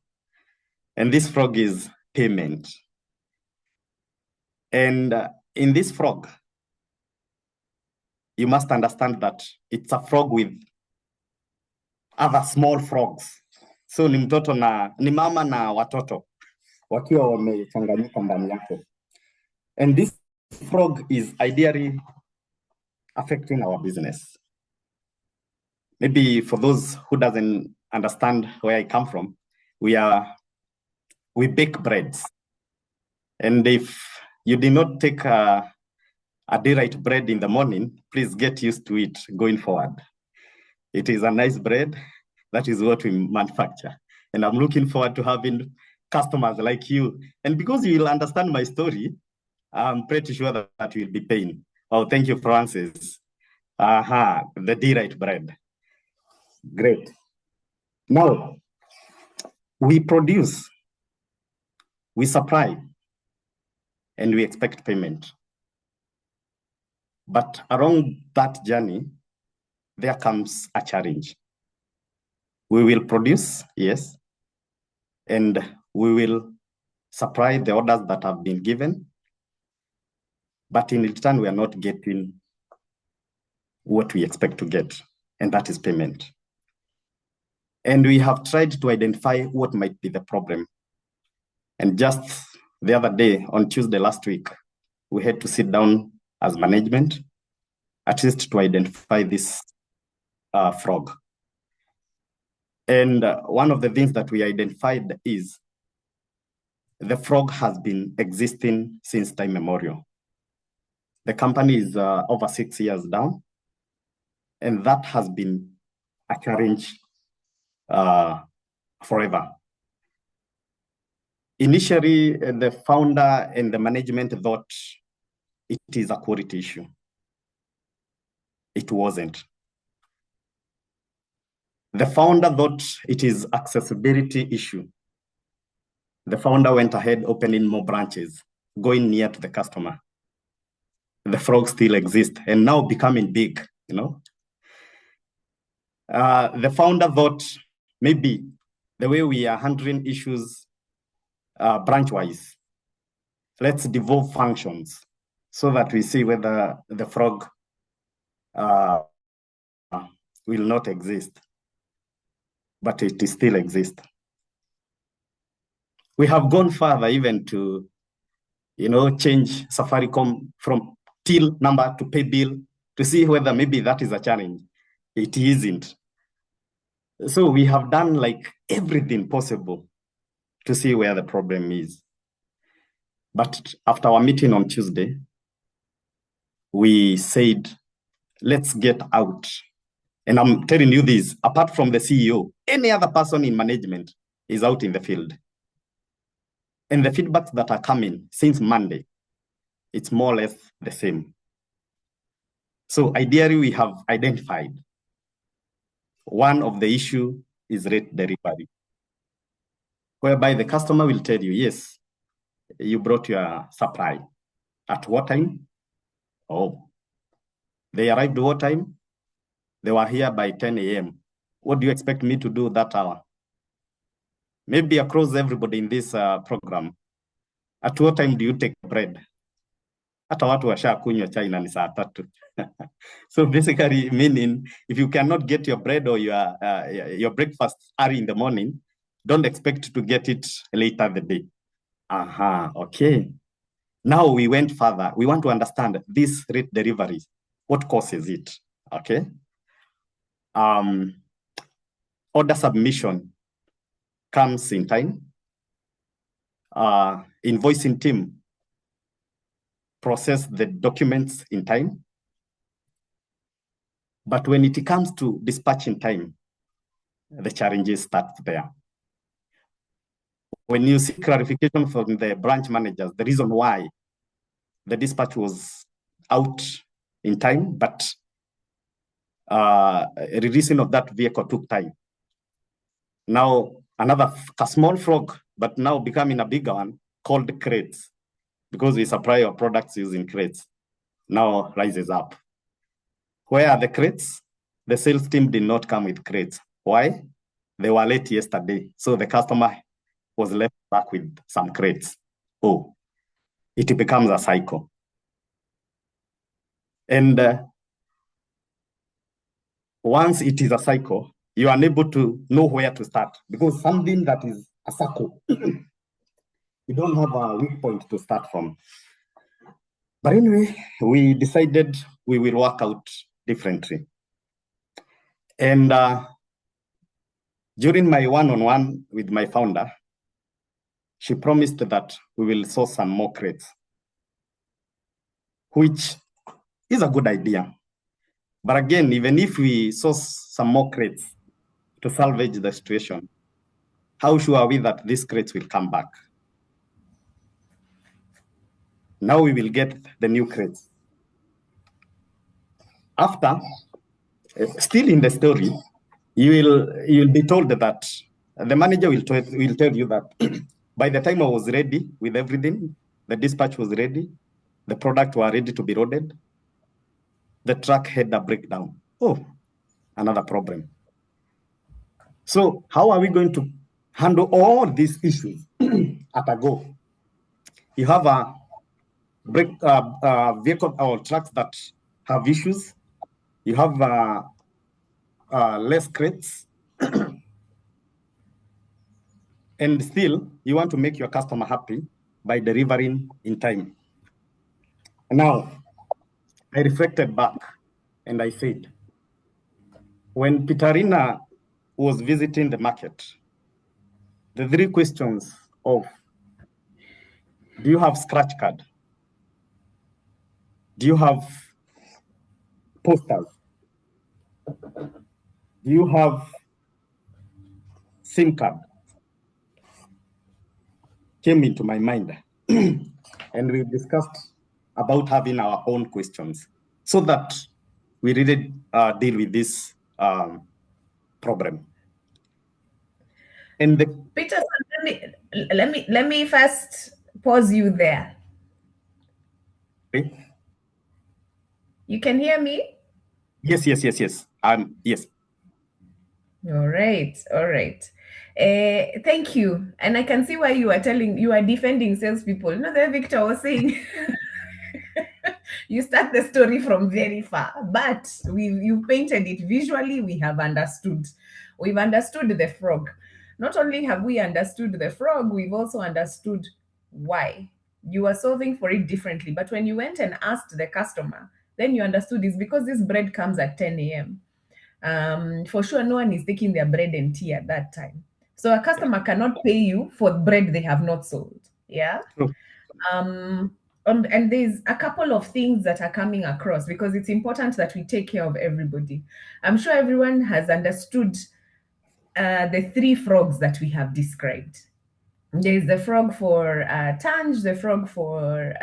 And this frog is payment. And in this frog, you must understand that it's a frog with other small frogs. So ni mtoto ni mama na watoto wakiwa wamechanganyika ndani yake. And this frog is ideally affecting our business. Maybe for those who doesn't understand where I come from, we bake breads. And if you did not take a daylight bread in the morning, please get used to it going forward. It is a nice bread. That is what we manufacture. And I'm looking forward to having customers like you. And because you will understand my story, I'm pretty sure that you'll be paying. Oh, thank you, Francis. The daylight bread. Great. Now, we produce, we supply, and we expect payment. But along that journey, there comes a challenge. We will produce, yes, and we will supply the orders that have been given, but in return, we are not getting what we expect to get, and that is payment. And we have tried to identify what might be the problem. And just the other day, on Tuesday last week, we had to sit down as management, at least to identify this frog. And one of the things that we identified is the frog has been existing since time immemorial. The company is over 6 years down, and that has been a challenge forever. Initially, the founder and the management thought it is a quality issue. It wasn't. The founder thought it is accessibility issue. The founder went ahead opening more branches, going near to the customer. The frog still exists and now becoming big, you know. The founder thought maybe the way we are handling issues branch-wise, let's devolve functions so that we see whether the frog will not exist, but it still exists. We have gone further even to, change Safaricom from till number to pay bill to see whether maybe that is a challenge. It isn't. So we have done like everything possible to see where the problem is. But after our meeting on Tuesday, we said, let's get out. And I'm telling you this, apart from the CEO, any other person in management is out in the field. And the feedbacks that are coming since Monday, it's more or less the same. So ideally, we have identified one of the issue is rate delivery, whereby the customer will tell you, yes, you brought your supply. At what time? Oh, they arrived at what time? They were here by 10 a.m. What do you expect me to do that hour? Maybe across everybody in this program, at what time do you take bread? hata watu washakunywa chai na ni saa 3. So basically meaning if you cannot get your bread or your breakfast early in the morning, don't expect to get it later the day. Okay. Now we went further. We want to understand this rate deliveries. What causes it? Okay. Order submission comes in time. Invoicing team process the documents in time. But when it comes to dispatching time, the challenges start there. When you see clarification from the branch managers, the reason why the dispatch was out in time, but releasing of that vehicle took time. Now, a small frog, but now becoming a bigger one, called crates, because we supply our products using crates, now rises up. Where are the crates? The sales team did not come with crates. Why? They were late yesterday, so the customer was left back with some crates. Oh, it becomes a cycle. And once it is a cycle, you are unable to know where to start, because something that is a circle, you don't have a weak point to start from. But anyway, we decided we will work out differently. And during my one-on-one with my founder, she promised that we will source some more crates, which is a good idea. But again, even if we source some more crates to salvage the situation, how sure are we that these crates will come back? Now we will get the new crates. After, still in the story, you'll be told that the manager will tell you that by the time I was ready with everything, the dispatch was ready, the product were ready to be loaded, the truck had a breakdown. Oh, another problem. So how are we going to handle all these issues at a go? You have a vehicle or trucks that have issues. You have less crates. And still, you want to make your customer happy by delivering in time. Now, I reflected back and I said, when Peterina was visiting the market, the 3 questions of, do you have scratch card? Do you have posters? Do you have SIM card? Came into my mind. And we discussed about having our own questions so that we really deal with this problem. And Peter, let me first pause you there. Okay. You can hear me? Yes. Yes. All right. Thank you. And I can see why you are defending salespeople. You know, that Victor was saying, you start the story from very far, but you painted it visually. We have understood. We've understood the frog. Not only have we understood the frog, we've also understood why. You are solving for it differently. But when you went and asked the customer, then you understood it's because this bread comes at 10 a.m. For sure, no one is taking their bread and tea at that time. So a customer cannot pay you for bread they have not sold. Yeah. And there's a couple of things that are coming across because it's important that we take care of everybody. I'm sure everyone has understood the 3 frogs that we have described. There's the frog for Tanj, the frog for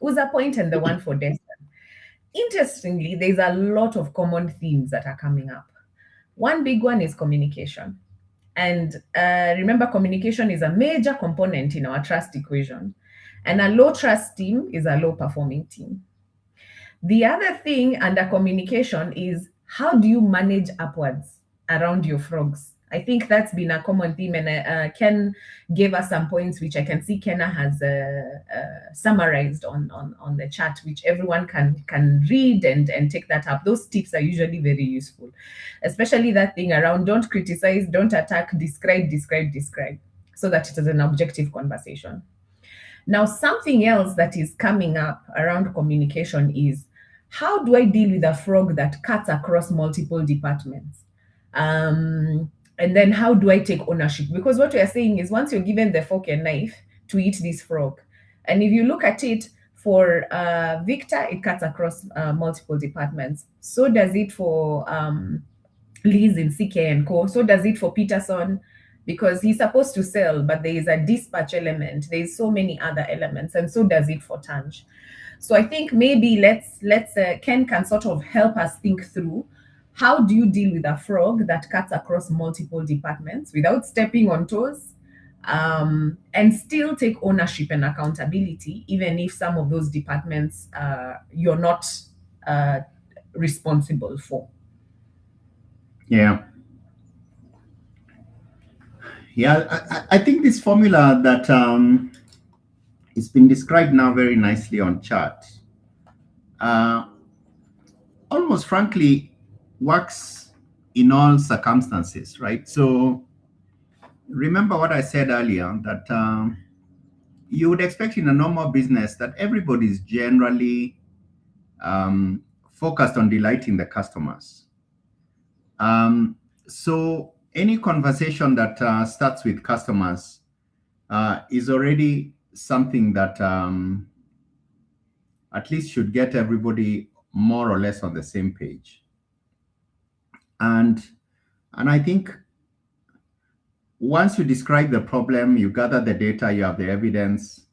UzaPoint, and the one for Dessra. Interestingly, there's a lot of common themes that are coming up. One big one is communication. And remember, communication is a major component in our trust equation. And a low trust team is a low performing team. The other thing under communication is how do you manage upwards around your frogs? I think that's been a common theme, and Ken gave us some points which I can see Kenna has summarized on the chat, which everyone can read and take that up. Those tips are usually very useful, especially that thing around don't criticize, don't attack, describe, so that it is an objective conversation. Now, something else that is coming up around communication is, how do I deal with a frog that cuts across multiple departments? And then how do I take ownership? Because what we are saying is, once you're given the fork and knife to eat this frog, and if you look at it for Victor, it cuts across multiple departments. So does it for Liz in CK and Co. So does it for Peterson, because he's supposed to sell, but there is a dispatch element. There's so many other elements, and so does it for Tanj. So I think maybe let's Ken can sort of help us think through, how do you deal with a frog that cuts across multiple departments without stepping on toes, and still take ownership and accountability, even if some of those departments you're not responsible for? Yeah. I think this formula that it's been described now very nicely on chart, almost frankly works in all circumstances, right? So remember what I said earlier, that you would expect in a normal business that everybody is generally focused on delighting the customers. So any conversation that starts with customers is already something that at least should get everybody more or less on the same page. And I think once you describe the problem, you gather the data, you have the evidence,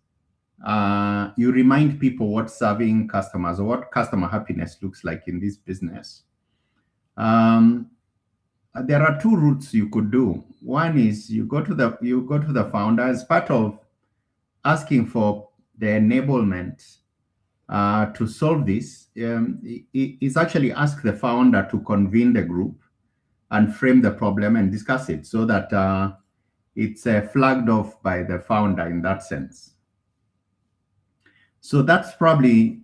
you remind people what serving customers or what customer happiness looks like in this business. There are two routes you could do. One is you go to the founder as part of asking for the enablement to solve this. Is actually ask the founder to convene the group and frame the problem and discuss it, so that it's flagged off by the founder in that sense. So that's probably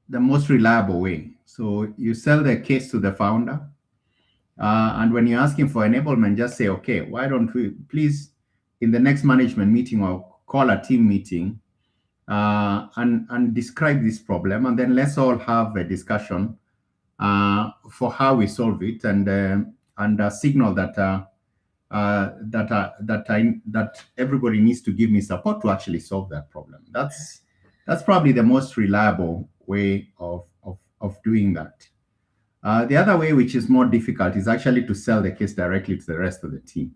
the most reliable way. So you sell the case to the founder, and when you're asking for enablement, just say, okay, why don't we please, in the next management meeting, or call a team meeting, and describe this problem, and then let's all have a discussion for how we solve it, and signal that that everybody needs to give me support to actually solve that problem. That's probably the most reliable way of doing that. The other way, which is more difficult, is actually to sell the case directly to the rest of the team.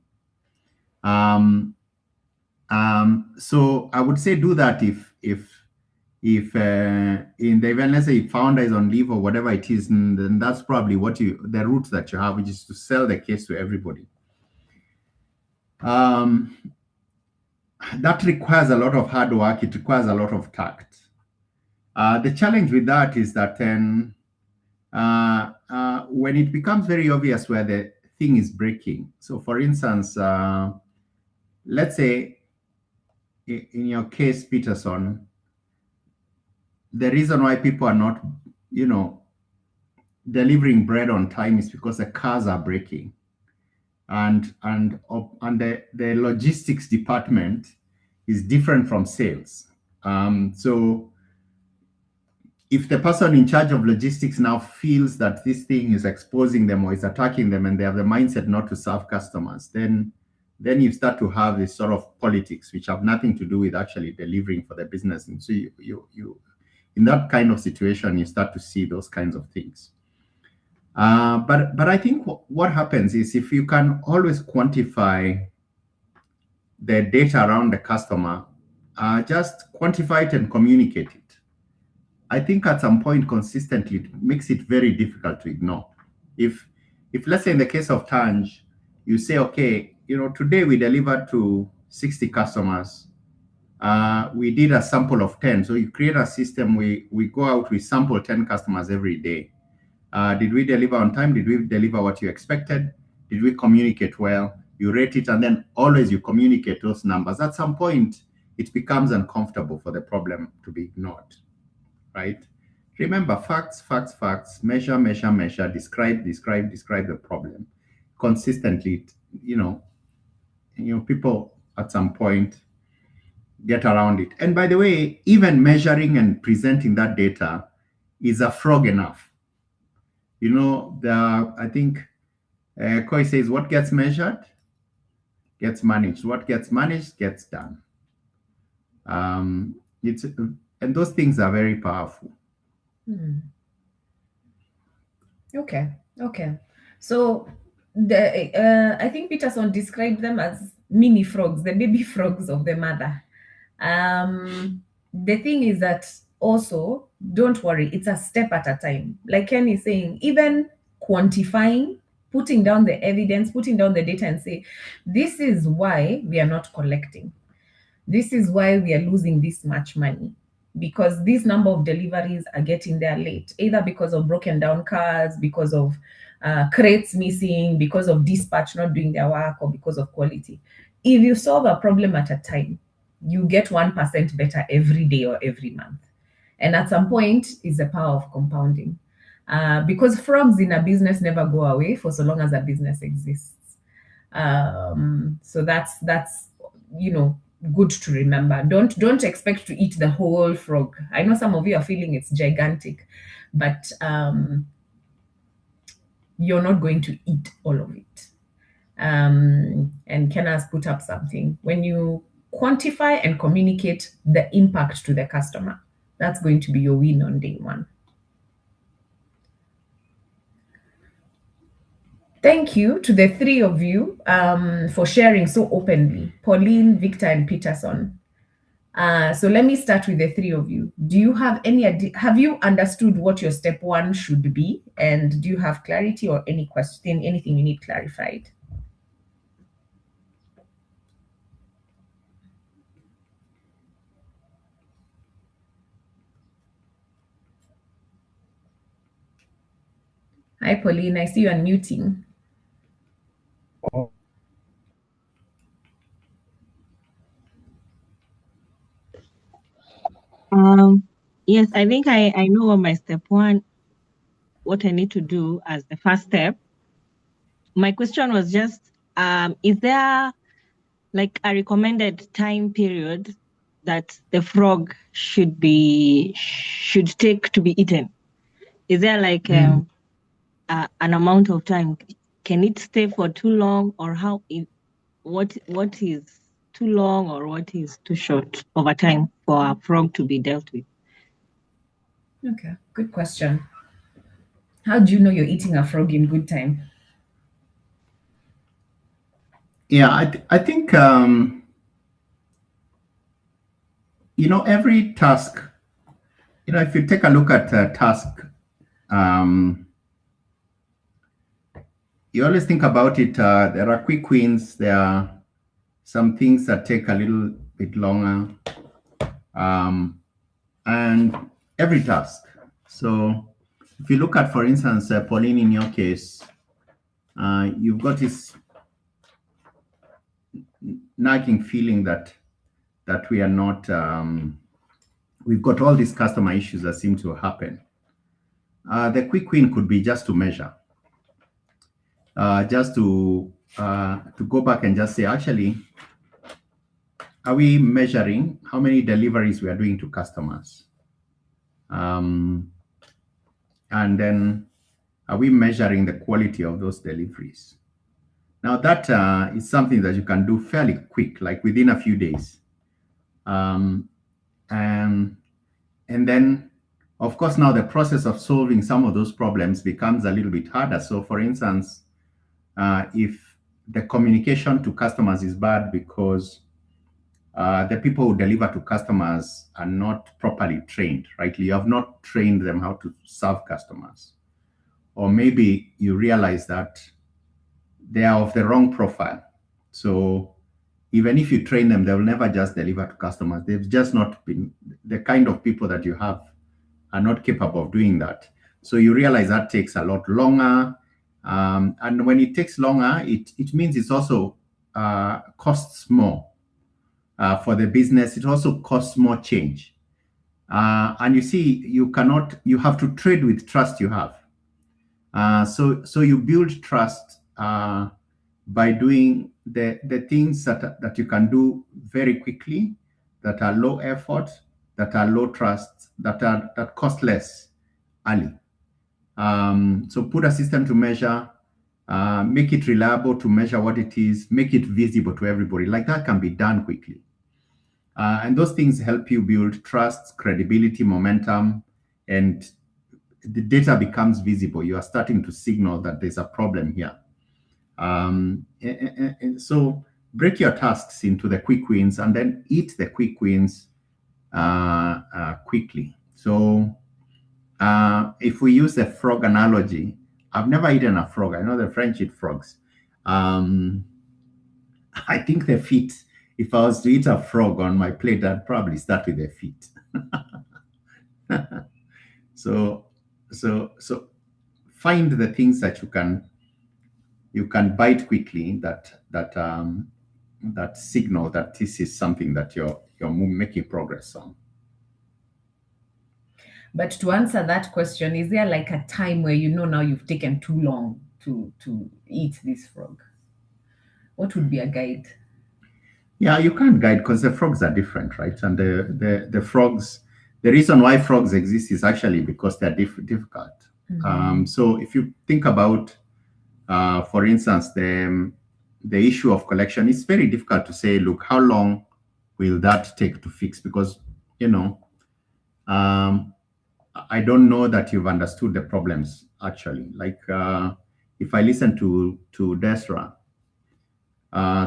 So I would say do that if in the event, let's say, if founder is on leave or whatever it is, then that's probably the route that you have, which is to sell the case to everybody. That requires a lot of hard work. It requires a lot of tact. The challenge with that is that then when it becomes very obvious where the thing is breaking. So for instance, let's say in your case, Peterson, the reason why people are not, delivering bread on time is because the cars are breaking. And the logistics department is different from sales. So if the person in charge of logistics now feels that this thing is exposing them or is attacking them, and they have the mindset not to serve customers, then you start to have this sort of politics which have nothing to do with actually delivering for the business. And so you in that kind of situation, you start to see those kinds of things. But I think what happens is, if you can always quantify the data around the customer, just quantify it and communicate it. I think at some point consistently, it makes it very difficult to ignore. If let's say in the case of Tanj, you say, okay, today we delivered to 60 customers. We did a sample of 10. So you create a system, we go out, we sample 10 customers every day. Did we deliver on time? Did we deliver what you expected? Did we communicate well? You rate it, and then always you communicate those numbers. At some point, it becomes uncomfortable for the problem to be ignored, right? Remember, facts, facts, facts, measure, measure, measure, describe, describe, describe the problem consistently. People at some point get around it. And by the way, even measuring and presenting that data is a frog enough. I think Koi says what gets measured gets managed. What gets managed gets done. And those things are very powerful. Okay. So I think Peterson described them as mini frogs, the baby frogs of the mother. The thing is that also, don't worry, it's a step at a time. Like Ken is saying, even quantifying, putting down the evidence, putting down the data and say, this is why we are not collecting. This is why we are losing this much money, because this number of deliveries are getting there late, either because of broken down cars, because of crates missing, because of dispatch not doing their work, or because of quality. If you solve a problem at a time, you get 1% better every day or every month. And at some point is the power of compounding. Because frogs in a business never go away for so long as a business exists. So that's good to remember. Don't expect to eat the whole frog. I know some of you are feeling it's gigantic, but you're not going to eat all of it. And Ken has put up something. When you quantify and communicate the impact to the customer, that's going to be your win on day one. Thank you to the three of you for sharing so openly, Pauline, Victor, and Peterson. So let me start with the three of you. Do you have have you understood what your step one should be? And do you have clarity or any question, anything you need clarified? Hi, Pauline, I see you unmuting. Yes, I think I know what my step one, what I need to do as the first step. My question was just, is there like a recommended time period that the frog should take to be eaten? Is there like an amount of time? Can it stay for too long, or what is too long or what is too short over time for a frog to be dealt with? Okay, good question. How do you know you're eating a frog in good time? Yeah, I think, every task, if you take a look at a task, you always think about it. There are quick wins. There are some things that take a little bit longer. And every task. So if you look at, for instance, Pauline, in your case, you've got this nagging feeling that we are not, we've got all these customer issues that seem to happen. The quick win could be just to measure, just to go back and just say, actually, are we measuring how many deliveries we are doing to customers? And then are we measuring the quality of those deliveries? Now that is something that you can do fairly quick, like within a few days. And then, of course, now the process of solving some of those problems becomes a little bit harder. So for instance, if the communication to customers is bad because the people who deliver to customers are not properly trained, right? You have not trained them how to serve customers. Or maybe you realize that they are of the wrong profile. So even if you train them, they will never just deliver to customers. They've just not been, the kind of people that you have are not capable of doing that. So you realize that takes a lot longer. And when it takes longer, it means it's also costs more for the business. It also costs more change. And you see, you have to trade with trust you have. So you build trust by doing the things that you can do very quickly, that are low effort, that are low trust, that cost less early. So put a system to measure, make it reliable to measure what it is, make it visible to everybody. Like that can be done quickly. And those things help you build trust, credibility, momentum, and the data becomes visible. You are starting to signal that there's a problem here. And so break your tasks into the quick wins and then eat the quick wins quickly. So if we use the frog analogy, I've never eaten a frog. I know the French eat frogs. I think the feet, if I was to eat a frog on my plate, I'd probably start with the feet. So find the things that you can bite quickly that signal that this is something that you're making progress on. But to answer that question, is there like a time where now you've taken too long to eat this frog? What would be a guide? Yeah, you can't guide because the frogs are different, right? And the frogs, the reason why frogs exist is actually because they're difficult. So if you think about, for instance, the issue of collection, it's very difficult to say, look, how long will that take to fix? Because, I don't know that you've understood the problems, actually. Like, if I listen to Dessra,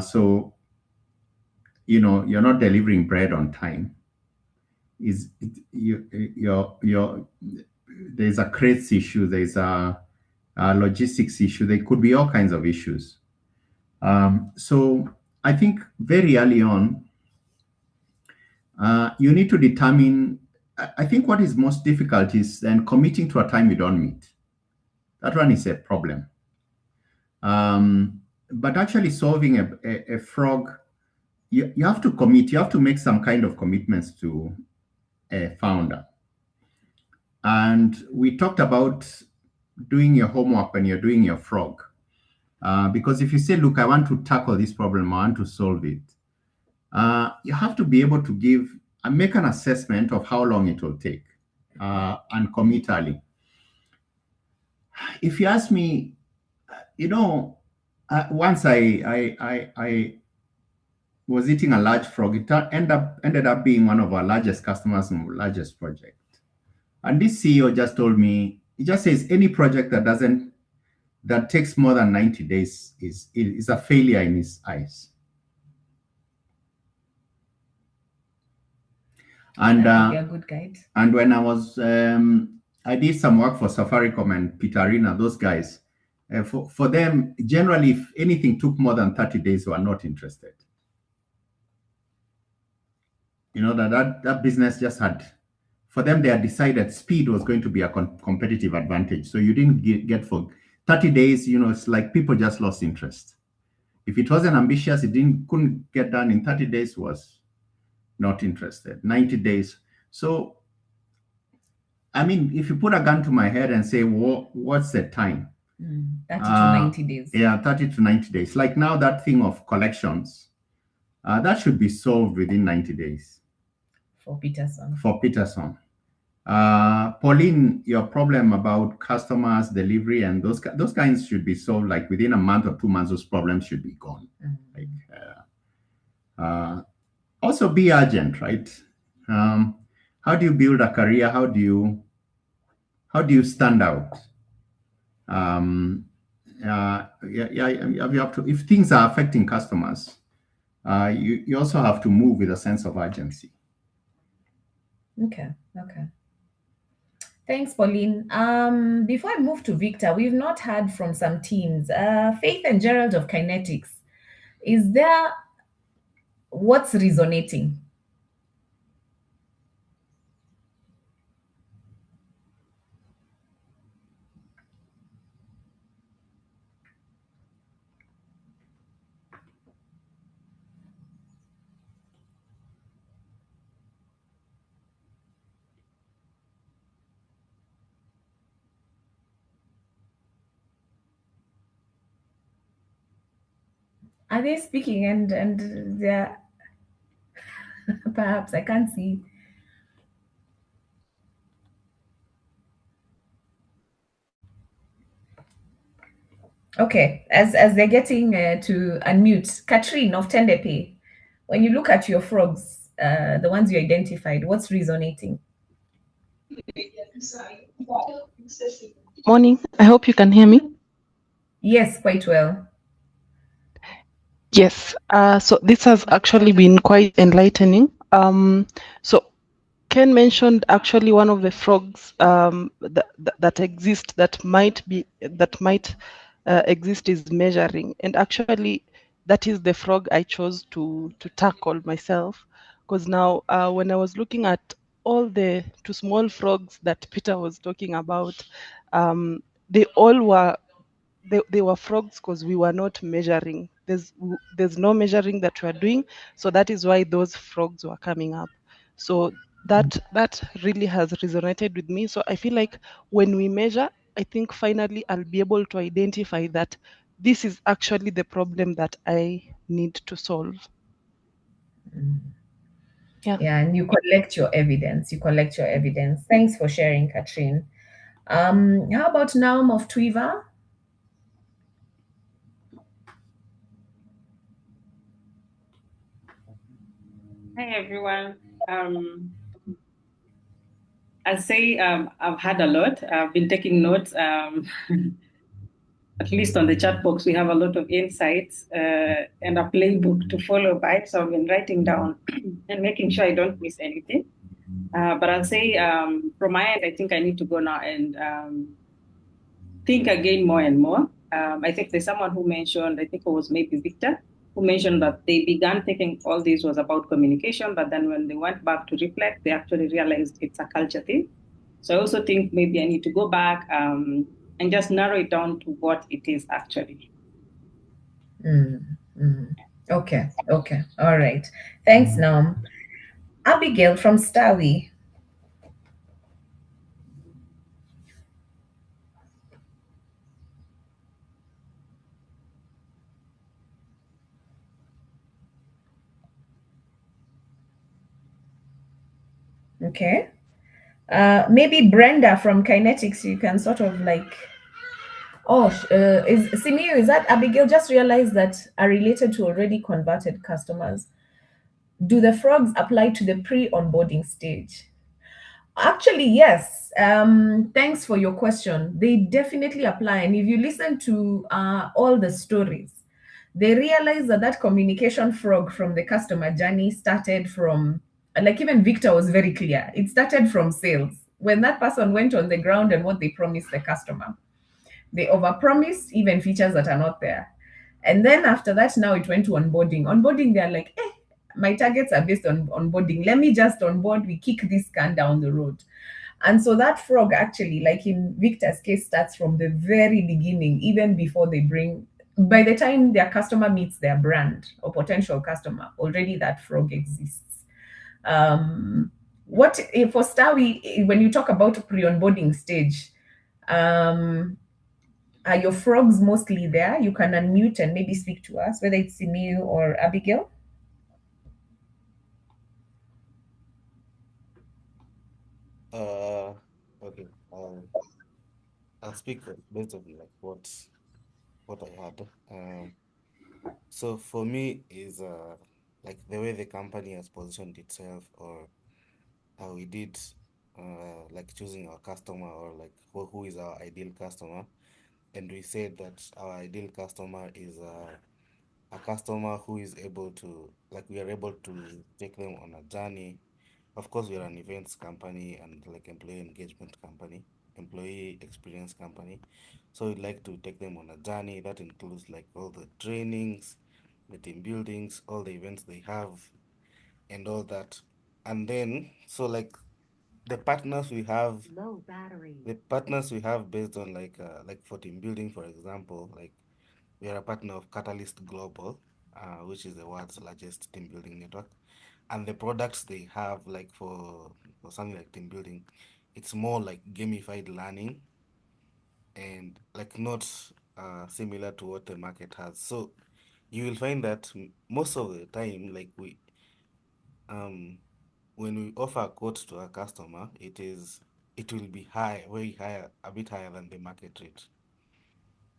so, you're not delivering bread on time. There's a crates issue, there's a logistics issue, there could be all kinds of issues. So I think very early on, you need to determine, I think what is most difficult is then committing to a time you don't meet. That one is a problem. But actually solving a frog, you have to commit, you have to make some kind of commitments to a founder. And we talked about doing your homework when you're doing your frog. Because if you say, look, I want to tackle this problem, I want to solve it, you have to be able to give and make an assessment of how long it will take and commit early. If you ask me, once I was eating a large frog, it ended up being one of our largest customers and largest project. And this CEO just told me, he just says any project that takes more than 90 days is a failure in his eyes. And that would be a good guide. And when I was, I did some work for Safaricom and Pitarina, those guys. For them, generally, if anything took more than 30 days, they were not interested. That business just had, for them, they had decided speed was going to be a competitive advantage. So you didn't get for 30 days, it's like people just lost interest. If it wasn't ambitious, couldn't get done in 30 days, was not interested. 90 days. So, I mean, if you put a gun to my head and say, what's the time? 30 to 90 days. Yeah, 30 to 90 days. Like now, that thing of collections, that should be solved within 90 days. For Peterson. Pauline, your problem about customers, delivery, and those kinds should be solved like within a month or 2 months. Those problems should be gone. Also, be urgent, right? How do you build a career? How do you stand out? You have to, if things are affecting customers, you also have to move with a sense of urgency. Okay. Thanks, Pauline. Before I move to Victor, we've not heard from some teams. Faith and Gerald of Kinetics, is there, what's resonating? Are they speaking and they're perhaps I can't see. Okay, as they're getting to unmute, Katrine of Tendepe, when you look at your frogs, the ones you identified, what's resonating? Morning. I hope you can hear me. Yes, quite well. Yes. So this has actually been quite enlightening. So Ken mentioned actually one of the frogs that exist that might exist is measuring, and actually that is the frog I chose to tackle myself, because now when I was looking at all the two small frogs that Peter was talking about, they all were they were frogs because we were not measuring. There's no measuring that we are doing, so that is why those frogs were coming up. So that really has resonated with me. So I feel like when we measure, I think finally I'll be able to identify that this is actually the problem that I need to solve. Yeah, and you collect your evidence. Thanks for sharing, Katrine. How about Naum of Twiva? Hi everyone. I'll say I've had a lot. I've been taking notes. At least on the chat box, we have a lot of insights and a playbook to follow by. So I've been writing down and making sure I don't miss anything. But I'll say from my end, I think I need to go now and think again more and more. I think there's someone who mentioned, I think it was maybe Victor, who mentioned that they began thinking all this was about communication, but then when they went back to reflect, they actually realized it's a culture thing. So I also think maybe I need to go back and just narrow it down to what it is actually. Okay. All right. Thanks, Naum. Abigail from Stawi. Okay. Maybe Brenda from Kinetics, you can sort of like. Oh, is Simiyu, is that Abigail? Just realized that are related to already converted customers. Do the frogs apply to the pre-onboarding stage? Actually, yes. Thanks for your question. They definitely apply. And if you listen to all the stories, they realize that communication frog from the customer journey started from, like even Victor was very clear, it started from sales. When that person went on the ground and what they promised the customer, they overpromise even features that are not there. And then after that, now it went to onboarding. Onboarding, they're like, my targets are based on onboarding. Let me just onboard. We kick this can down the road. And so that frog actually, like in Victor's case, starts from the very beginning, even before they bring, by the time their customer meets their brand or potential customer, already that frog exists. What for Stawi, when you talk about pre-onboarding stage, are your frogs mostly there? You can unmute and maybe speak to us, whether it's Simiu or Abigail. Okay. I'll speak based on like what I had. So for me is like the way the company has positioned itself, or how we did like choosing our customer, or like who is our ideal customer. And we said that our ideal customer is a customer who is able to, like, we are able to take them on a journey. Of course, we are an events company and like employee experience company. So we'd like to take them on a journey that includes like all the trainings, the team buildings, all the events they have, and all that. And then, so like the partners we have, based on like for team building, for example, like we are a partner of Catalyst Global, which is the world's largest team building network. And the products they have, like for something like team building, it's more like gamified learning and like not similar to what the market has. So you will find that most of the time, like um when we offer a quote to a customer, it will be high, very higher, a bit higher than the market rate.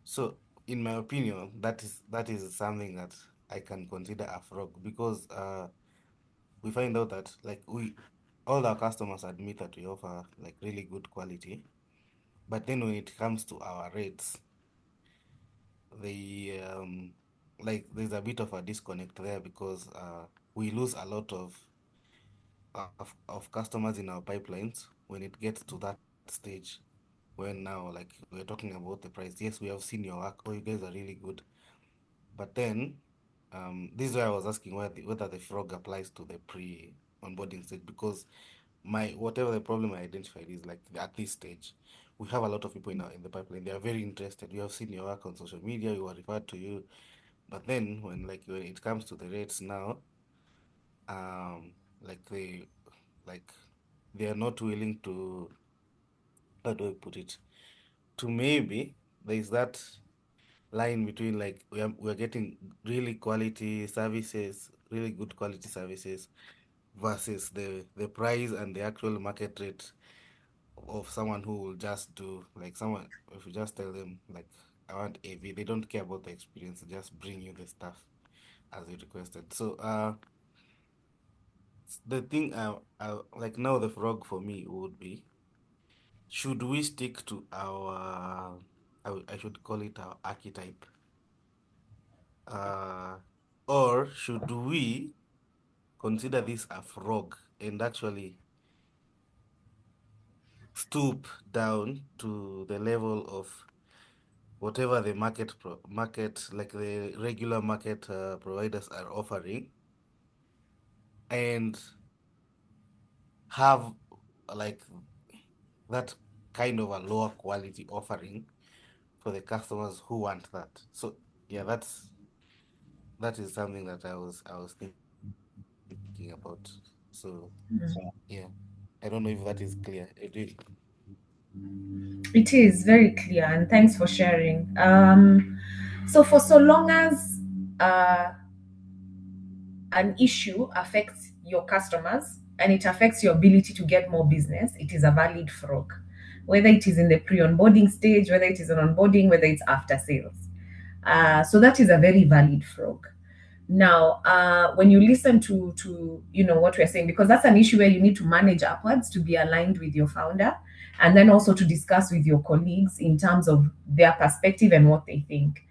So in my opinion, that is something that I can consider a fraud, because we find out that like we all our customers admit that we offer like really good quality, but then when it comes to our rates, they like there's a bit of a disconnect there, because we lose a lot of customers in our pipelines when it gets to that stage, when now like we're talking about the price. Yes, we have seen your work. Oh, you guys are really good. But then this is why I was asking whether the frog applies to the pre-onboarding stage, because my whatever the problem I identified is like at this stage, we have a lot of people in the pipeline. They are very interested. We have seen your work on social media. We were referred to you. But then when it comes to the rates now, like like they are not willing to, how do I put it? To maybe there's that line between like we're getting really good quality services versus the price and the actual market rate of someone who will just do like someone if you just tell them like I want AV, they don't care about the experience, they just bring you the stuff as you requested. So the thing like now the frog for me would be, should we stick to our I should call it our archetype, uh, or should we consider this a frog and actually stoop down to the level of whatever the market like the regular market providers are offering, and have like that kind of a lower quality offering for the customers who want that. So yeah, that is something that I was thinking about. So yeah, I don't know if that is clear. It is very clear, and thanks for sharing. So for so long as uh, an issue affects your customers and it affects your ability to get more business, it is a valid frog. Whether it is in the pre-onboarding stage, whether it is on onboarding, whether it's after sales. So that is a very valid frog. Now, when you listen to what we're saying, because that's an issue where you need to manage upwards to be aligned with your founder, and then also to discuss with your colleagues in terms of their perspective and what they think.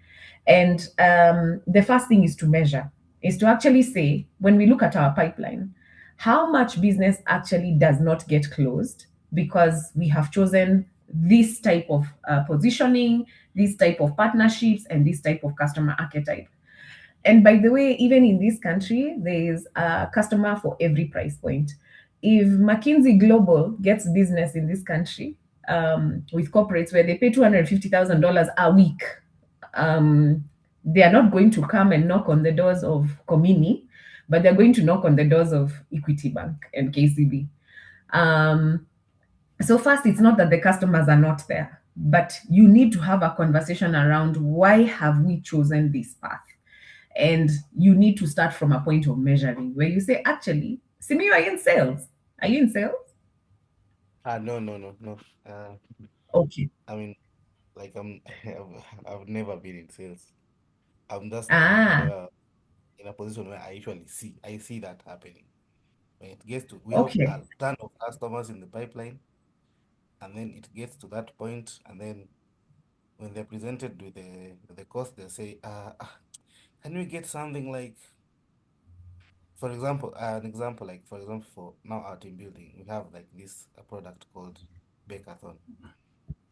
And the first thing is to measure, is to actually say, when we look at our pipeline, how much business actually does not get closed because we have chosen this type of positioning, this type of partnerships, and this type of customer archetype. And by the way, even in this country, there's a customer for every price point. If McKinsey Global gets business in this country with corporates where they pay $250,000 a week, they are not going to come and knock on the doors of Komini, but they're going to knock on the doors of Equity Bank and KCB. So first, it's not that the customers are not there, but you need to have a conversation around why have we chosen this path? And you need to start from a point of measuring where you say, actually, Simi, you are in sales. Are you in sales? No. Okay. I mean, like I've never been in sales. I'm just Ah, in a position where I see that happening. When it gets to, we have okay. a ton of customers in the pipeline, and then it gets to that point, and then when they're presented with the cost, they say, can we get something like, for example, like for example, for now our team building, we have like this product called Bakathon,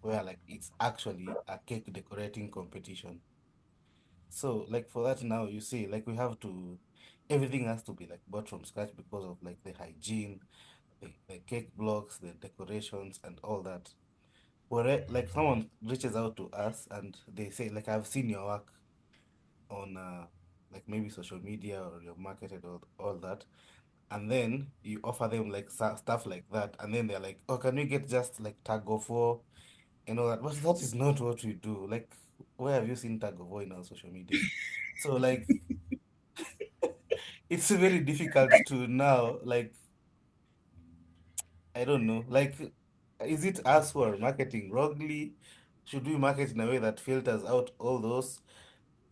where like it's actually a cake decorating competition. So like for that now, you see, like everything has to be like bought from scratch because of like the hygiene, the cake blocks, the decorations, and all that. Where like someone reaches out to us and they say like, I've seen your work on like maybe social media, or you've marketed all that, and then you offer them like stuff like that, and then they're like, oh, can we get just like tag of war and all that? But that is not what we do. Like, where have you seen tag of war in our social media? So like it's very difficult to now, like, I don't know, like, is it us who are marketing wrongly? Should we market in a way that filters out all those?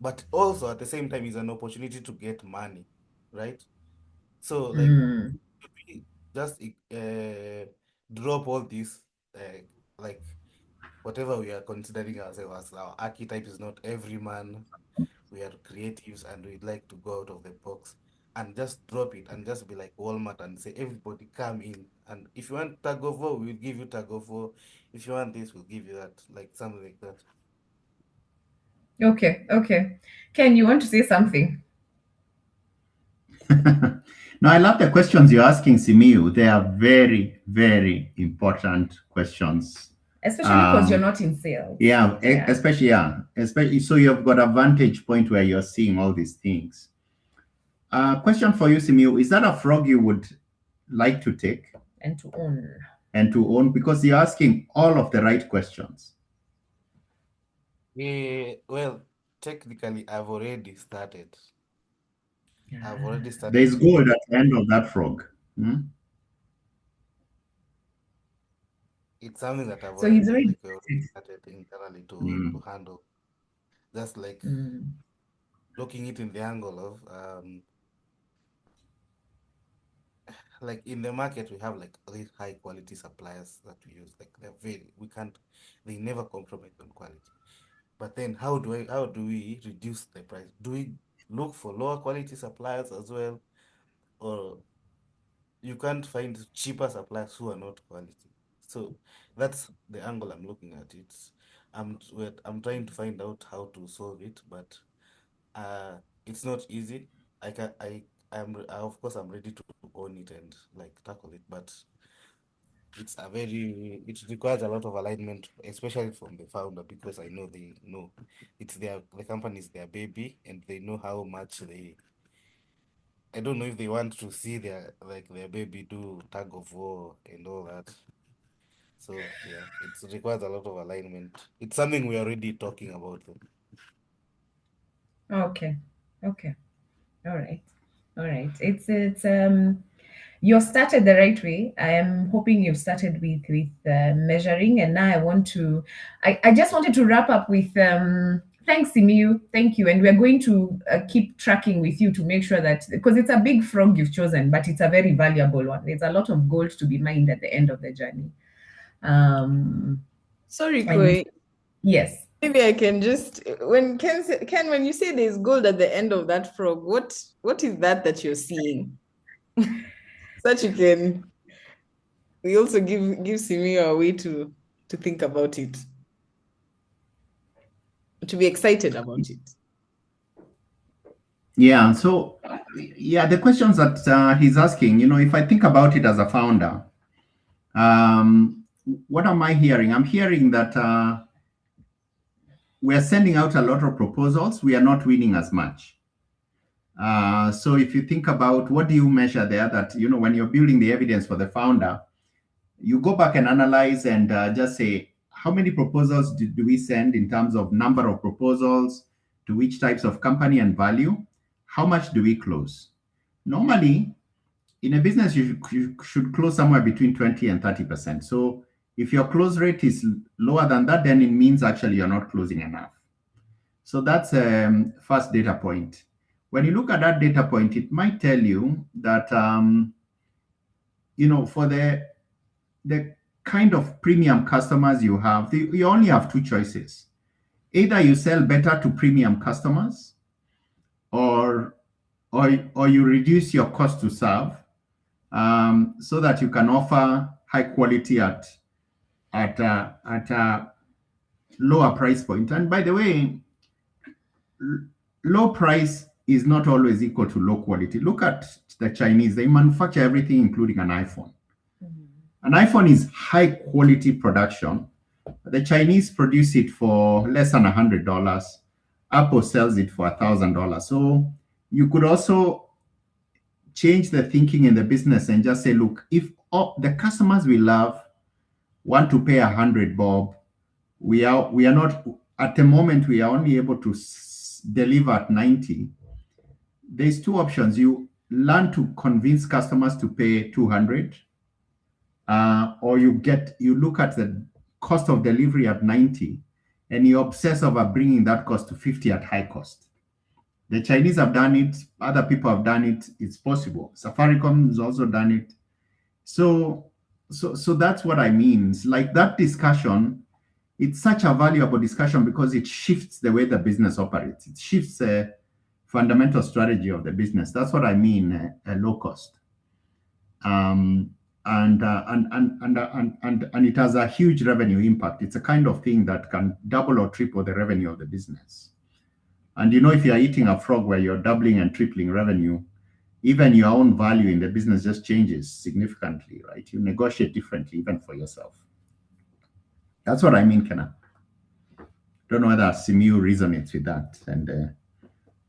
But also at the same time is an opportunity to get money, right? So like, Mm. should we just drop all this, like whatever we are considering ourselves as our archetype is not every man. We are creatives and we'd like to go out of the box and just drop it and just be like Walmart and say, everybody come in. And if you want tag of war, we'll give you tag of war. If you want this, we'll give you that. Like something like that. Okay, okay. Ken, you want to say something? No, I love the questions you're asking, Simiu. They are very, very important questions. Especially because you're not in sales. Yeah, Yeah. especially so you've got a vantage point where you're seeing all these things. Question for you, Simiu, is that a frog you would like to take And to own. and to own? Because you're asking all of the right questions. Well, technically, I've already started. I've already started. There's gold at the end of that frog. It's something that I've So he's already already started internally to handle. Just like looking it in the angle of like in the market we have like these high quality suppliers that we use. Like they never compromise on quality. But then how do we reduce the price? Do we look for lower quality suppliers as well? Or you can't find cheaper suppliers who are not quality? So that's the angle I'm looking at it. I'm trying to find out how to solve it, but it's not easy. Of course I'm ready to own it and like tackle it, but it requires a lot of alignment, especially from the founder, because I know they know the company is their baby and they know how much I don't know if they want to see their baby do tug of war and all that. So yeah, it requires a lot of alignment. It's something we're already talking about though. Okay. Okay. All right. All right. It's you started the right way. I am hoping you've started with measuring, and now I just wanted to wrap up with thanks, Simiu. Thank you, and we're going to keep tracking with you to make sure that, because it's a big frog you've chosen, but it's a very valuable one. There's a lot of gold to be mined at the end of the journey. Sorry, Koi. Yes. Maybe I can just, when Ken, when you say there's gold at the end of that frog, what is that you're seeing? Such you can, we also give Simi a way to think about it, to be excited about it. Yeah, so yeah, the questions that he's asking, if I think about it as a founder, what am I hearing? I'm hearing that we're sending out a lot of proposals. We are not winning as much. So if you think about what do you measure there, that, when you're building the evidence for the founder, you go back and analyze and just say, how many proposals do we send in terms of number of proposals, to which types of company and value? How much do we close? Normally, in a business, you should close somewhere between 20 and 30%. So if your close rate is lower than that, then it means actually you're not closing enough. So that's first data point. When you look at that data point, it might tell you that, for the kind of premium customers you have, you only have two choices. Either you sell better to premium customers, or you reduce your cost to serve, so that you can offer high quality at a lower price point. And by the way, low price is not always equal to low quality. Look at the Chinese; they manufacture everything, including an iPhone. An iPhone is high quality production. The Chinese produce it for less than $100. Apple sells it for $1,000. So you could also change the thinking in the business and just say, look, if the customers we love want to pay $100, Bob, we are not, at the moment, we are only able to deliver at 90, there's two options. You learn to convince customers to pay 200, or you look at the cost of delivery at 90, and you obsess over bringing that cost to 50 at high cost. The Chinese have done it. Other people have done it. It's possible. Safaricom has also done it. So that's what I mean. It's like that discussion, it's such a valuable discussion because it shifts the way the business operates. It shifts a fundamental strategy of the business. That's what I mean, low cost. And it has a huge revenue impact. It's a kind of thing that can double or triple the revenue of the business. And if you're eating a frog where you're doubling and tripling revenue, even your own value in the business just changes significantly, right? You negotiate differently, even for yourself. That's what I mean, Kenna. Don't know whether Simiu resonates with that.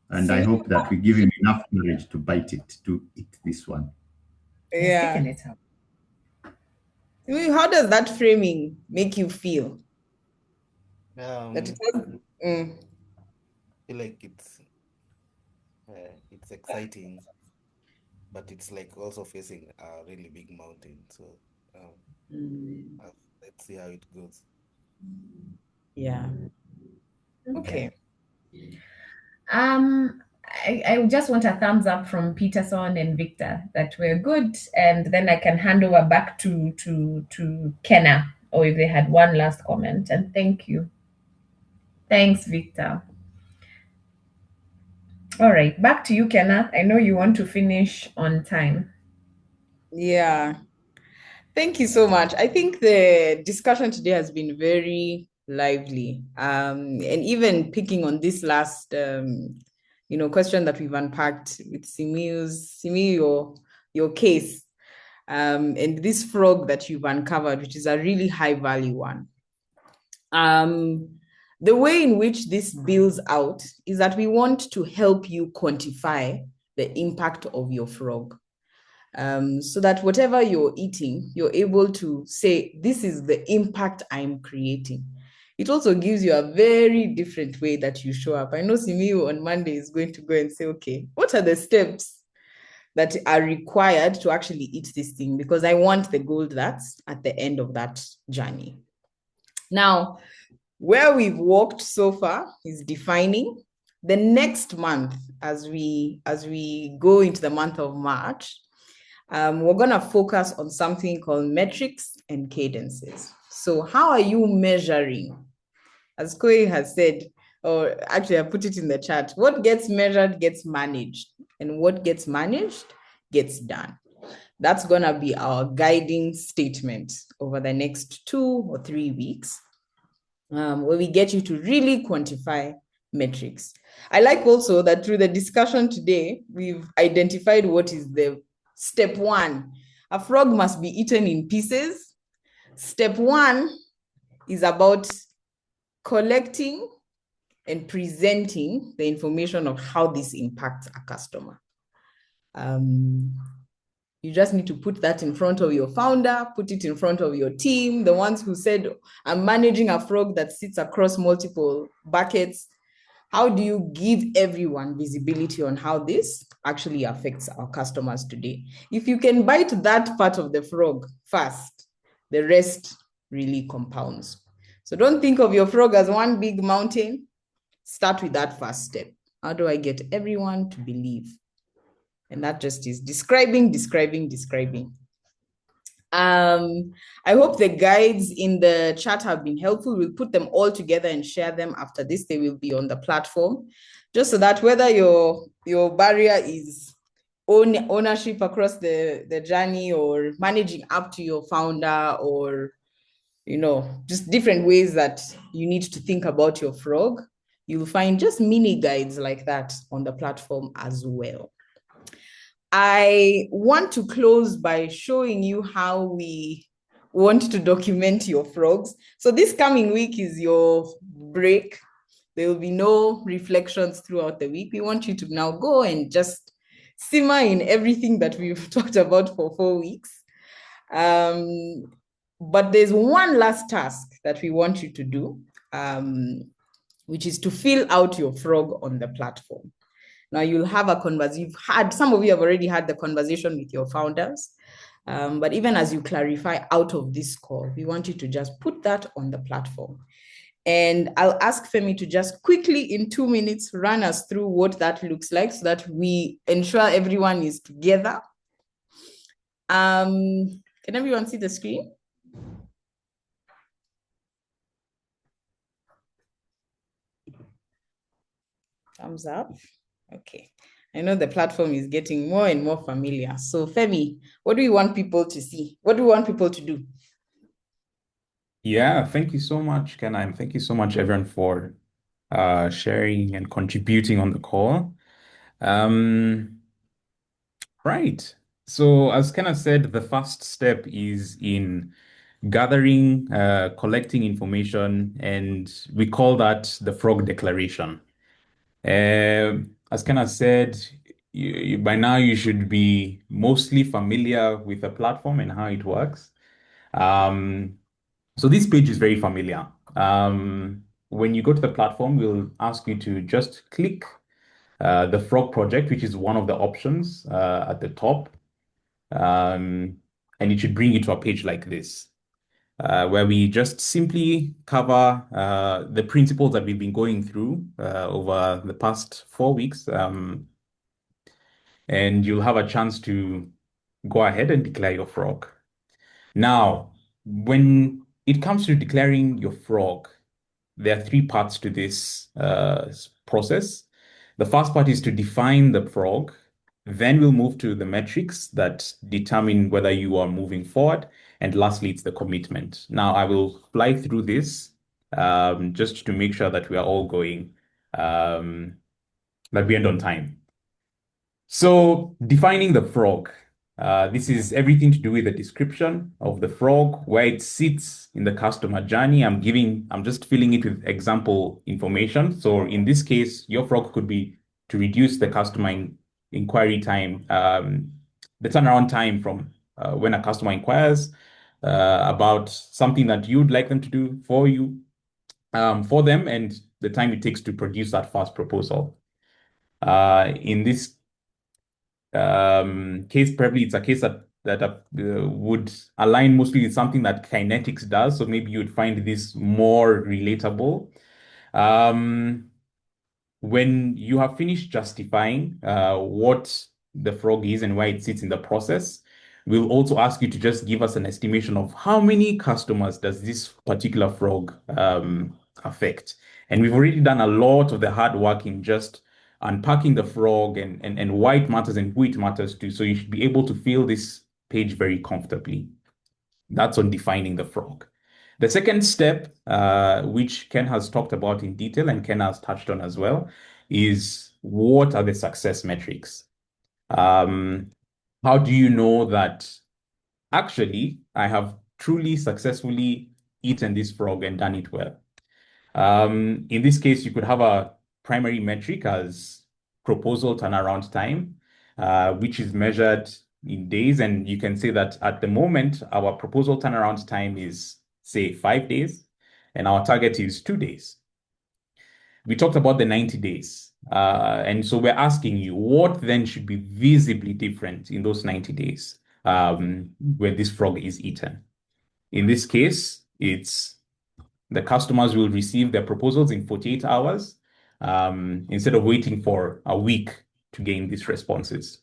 And I hope that we give him enough knowledge to bite it, to eat this one. Yeah. How does that framing make you feel? I feel like it's exciting, but it's like also facing a really big mountain. So let's see how it goes. Yeah. Okay. I just want a thumbs up from Peterson and Victor that we're good, and then I can hand over back to Kenna, or if they had one last comment. And thank you. Thanks, Victor. All right, back to you, Kenna. I know you want to finish on time. Yeah. Thank you so much. I think the discussion today has been very lively. And even picking on this last question that we've unpacked with Simiu, your case, and this frog that you've uncovered, which is a really high value one. The way in which this builds out is that we want to help you quantify the impact of your frog. So that whatever you're eating, you're able to say, this is the impact I'm creating. It also gives you a very different way that you show up. I know Simiu on Monday is going to go and say, okay, what are the steps that are required to actually eat this thing? Because I want the gold that's at the end of that journey. Now, where we've walked so far is defining. The next month, as we go into the month of March, we're going to focus on something called metrics and cadences. So how are you measuring? As Koi has said, or actually I put it in the chat, what gets measured gets managed, and what gets managed gets done. That's going to be our guiding statement over the next 2 or 3 weeks, where we get you to really quantify metrics. I like also that through the discussion today, we've identified what is the step 1. A frog must be eaten in pieces. Step 1 is about collecting and presenting the information of how this impacts a customer. You just need to put that in front of your founder, put it in front of your team, the ones who said, I'm managing a frog that sits across multiple buckets. How do you give everyone visibility on how this actually affects our customers today? If you can bite that part of the frog first, the rest really compounds. So don't think of your frog as one big mountain. Start with that first step. How do I get everyone to believe? And that just is describing. I hope the guides in the chat have been helpful. We'll put them all together and share them after this. They will be on the platform, just so that whether your barrier is ownership across the journey, or managing up to your founder, or just different ways that you need to think about your frog, you'll find just mini guides like that on the platform as well. I want to close by showing you how we want to document your frogs. So this coming week is your break. There will be no reflections throughout the week. We want you to now go and just simmer in everything that we've talked about for 4 weeks. But there's one last task that we want you to do. which is to fill out your frog on the platform. Now you'll have a conversation. Some of you have already had the conversation with your founders. But even as you clarify out of this call, we want you to just put that on the platform. And I'll ask Femi to just quickly, in 2 minutes, run us through what that looks like so that we ensure everyone is together. Can everyone see the screen? Thumbs up. Okay. I know the platform is getting more and more familiar. So Femi, what do we want people to see? What do we want people to do? Yeah, thank you so much, Kenna, and thank you so much, everyone, for sharing and contributing on the call. Right. So as Kenna said, the first step is in gathering, collecting information, and we call that the frog declaration. As Kenna said, by now you should be mostly familiar with the platform and how it works. So this page is very familiar. When you go to the platform, we'll ask you to just click the frog project, which is one of the options at the top. And it should bring you to a page like this, where we just simply cover the principles that we've been going through over the past 4 weeks. And you'll have a chance to go ahead and declare your frog. Now, when it comes to declaring your frog, there are 3 parts to this process. The first part is to define the frog. Then we'll move to the metrics that determine whether you are moving forward. And lastly, it's the commitment. Now, I will fly through this just to make sure that we are all going, that we end on time. So defining the frog. This is everything to do with the description of the frog, where it sits in the customer journey. I'm just filling it with example information. So in this case, your frog could be to reduce the customer inquiry time, the turnaround time from when a customer inquires about something that you'd like them to do for you, for them, and the time it takes to produce that first proposal. In this case, probably it's a case that would align mostly with something that Kinetics does. So maybe you would find this more relatable. When you have finished justifying what the frog is and why it sits in the process, we'll also ask you to just give us an estimation of how many customers does this particular frog affect. And we've already done a lot of the hard work in just unpacking the frog and why it matters and who it matters to. So you should be able to fill this page very comfortably. That's on defining the frog. The second step, which Ken has talked about in detail and Ken has touched on as well, is what are the success metrics? How do you know that actually I have truly successfully eaten this frog and done it well? In this case, you could have a primary metric as proposal turnaround time, which is measured in days. And you can say that at the moment, our proposal turnaround time is, say, 5 days, and our target is 2 days. We talked about the 90 days. And so we're asking you, what then should be visibly different in those 90 days where this frog is eaten? In this case, it's the customers will receive their proposals in 48 hours instead of waiting for a week to gain these responses.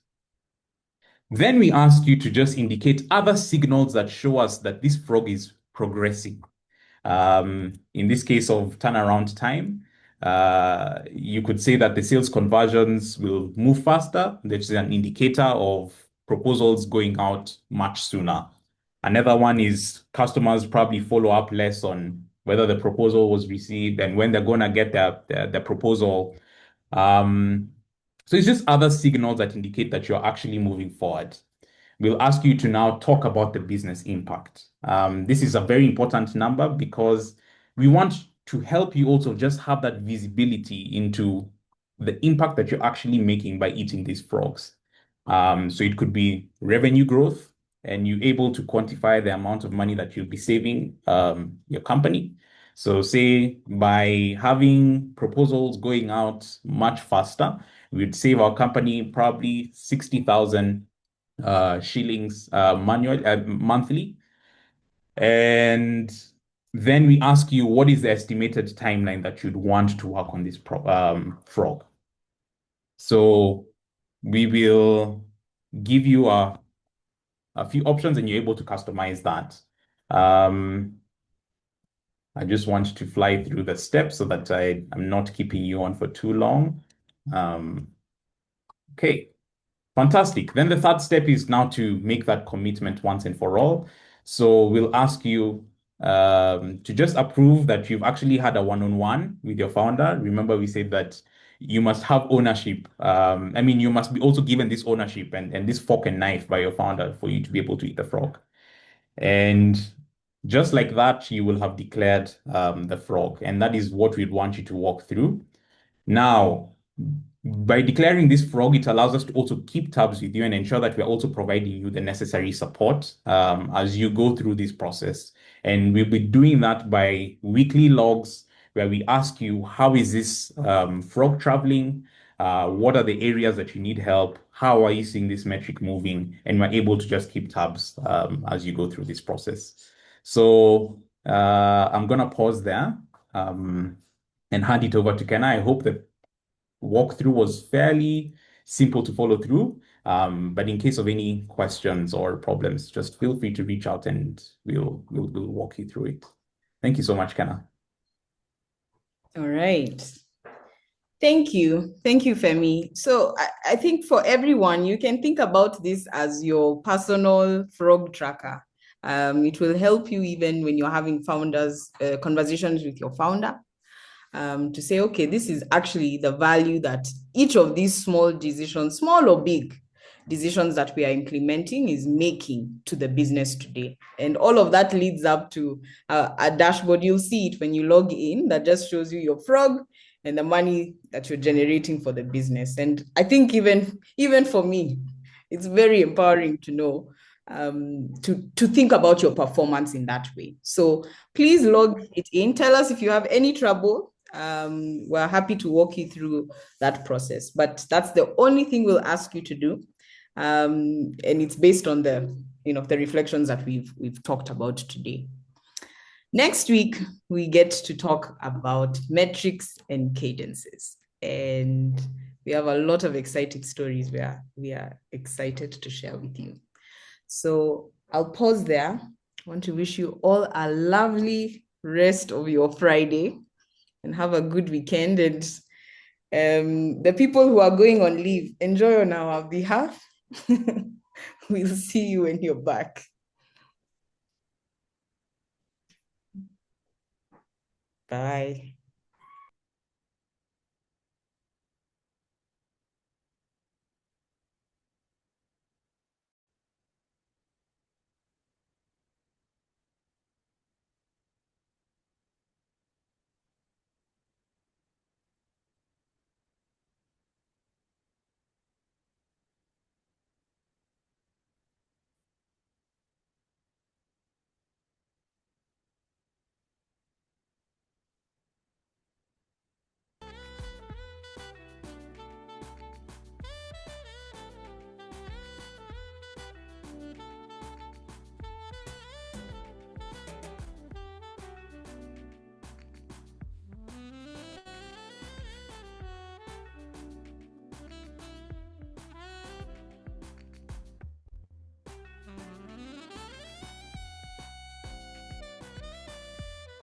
Then we ask you to just indicate other signals that show us that this frog is progressing. In this case of turnaround time, you could say that the sales conversions will move faster. There's an indicator of proposals going out much sooner. Another one is customers probably follow up less on whether the proposal was received and when they're going to get their proposal. So it's just other signals that indicate that you're actually moving forward. We'll ask you to now talk about the business impact. This is a very important number because we want to help you also just have that visibility into the impact that you're actually making by eating these frogs. So it could be revenue growth, and you're able to quantify the amount of money that you'll be saving your company. So say by having proposals going out much faster, we'd save our company probably 60,000 shillings monthly. And then we ask you, what is the estimated timeline that you'd want to work on this frog? So we will give you a few options and you're able to customize that. I just want to fly through the steps so that I'm not keeping you on for too long. Okay, fantastic. Then the third step is now to make that commitment once and for all. So we'll ask you to just approve that you've actually had a one-on-one with your founder. Remember, we said that you must have ownership. I mean, you must be also given this ownership and this fork and knife by your founder for you to be able to eat the frog. And just like that, you will have declared the frog. And that is what we'd want you to walk through. Now, by declaring this frog, it allows us to also keep tabs with you and ensure that we're also providing you the necessary support as you go through this process. And we'll be doing that by weekly logs where we ask you, how is this frog traveling? What are the areas that you need help? How are you seeing this metric moving? And we're able to just keep tabs as you go through this process. So I'm going to pause there and hand it over to Kenna. I hope the walkthrough was fairly simple to follow through. But in case of any questions or problems, just feel free to reach out and we'll walk you through it. Thank you so much, Kenna. All right. Thank you. Thank you, Femi. So I think for everyone, you can think about this as your personal frog tracker. It will help you even when you're having conversations with your founder. To say, okay, this is actually the value that each of these small decisions, small or big decisions that we are implementing is making to the business today. And all of that leads up to a dashboard. You'll see it when you log in that just shows you your frog and the money that you're generating for the business. And I think even for me, it's very empowering to know to think about your performance in that way. So please log it in. Tell us if you have any trouble. We're happy to walk you through that process, but that's the only thing we'll ask you to do. And it's based on the reflections that we've talked about today. Next week, we get to talk about metrics and cadences. And we have a lot of exciting stories we are excited to share with you. So I'll pause there. I want to wish you all a lovely rest of your Friday and have a good weekend. And the people who are going on leave, enjoy on our behalf. We'll see you when you're back. Bye.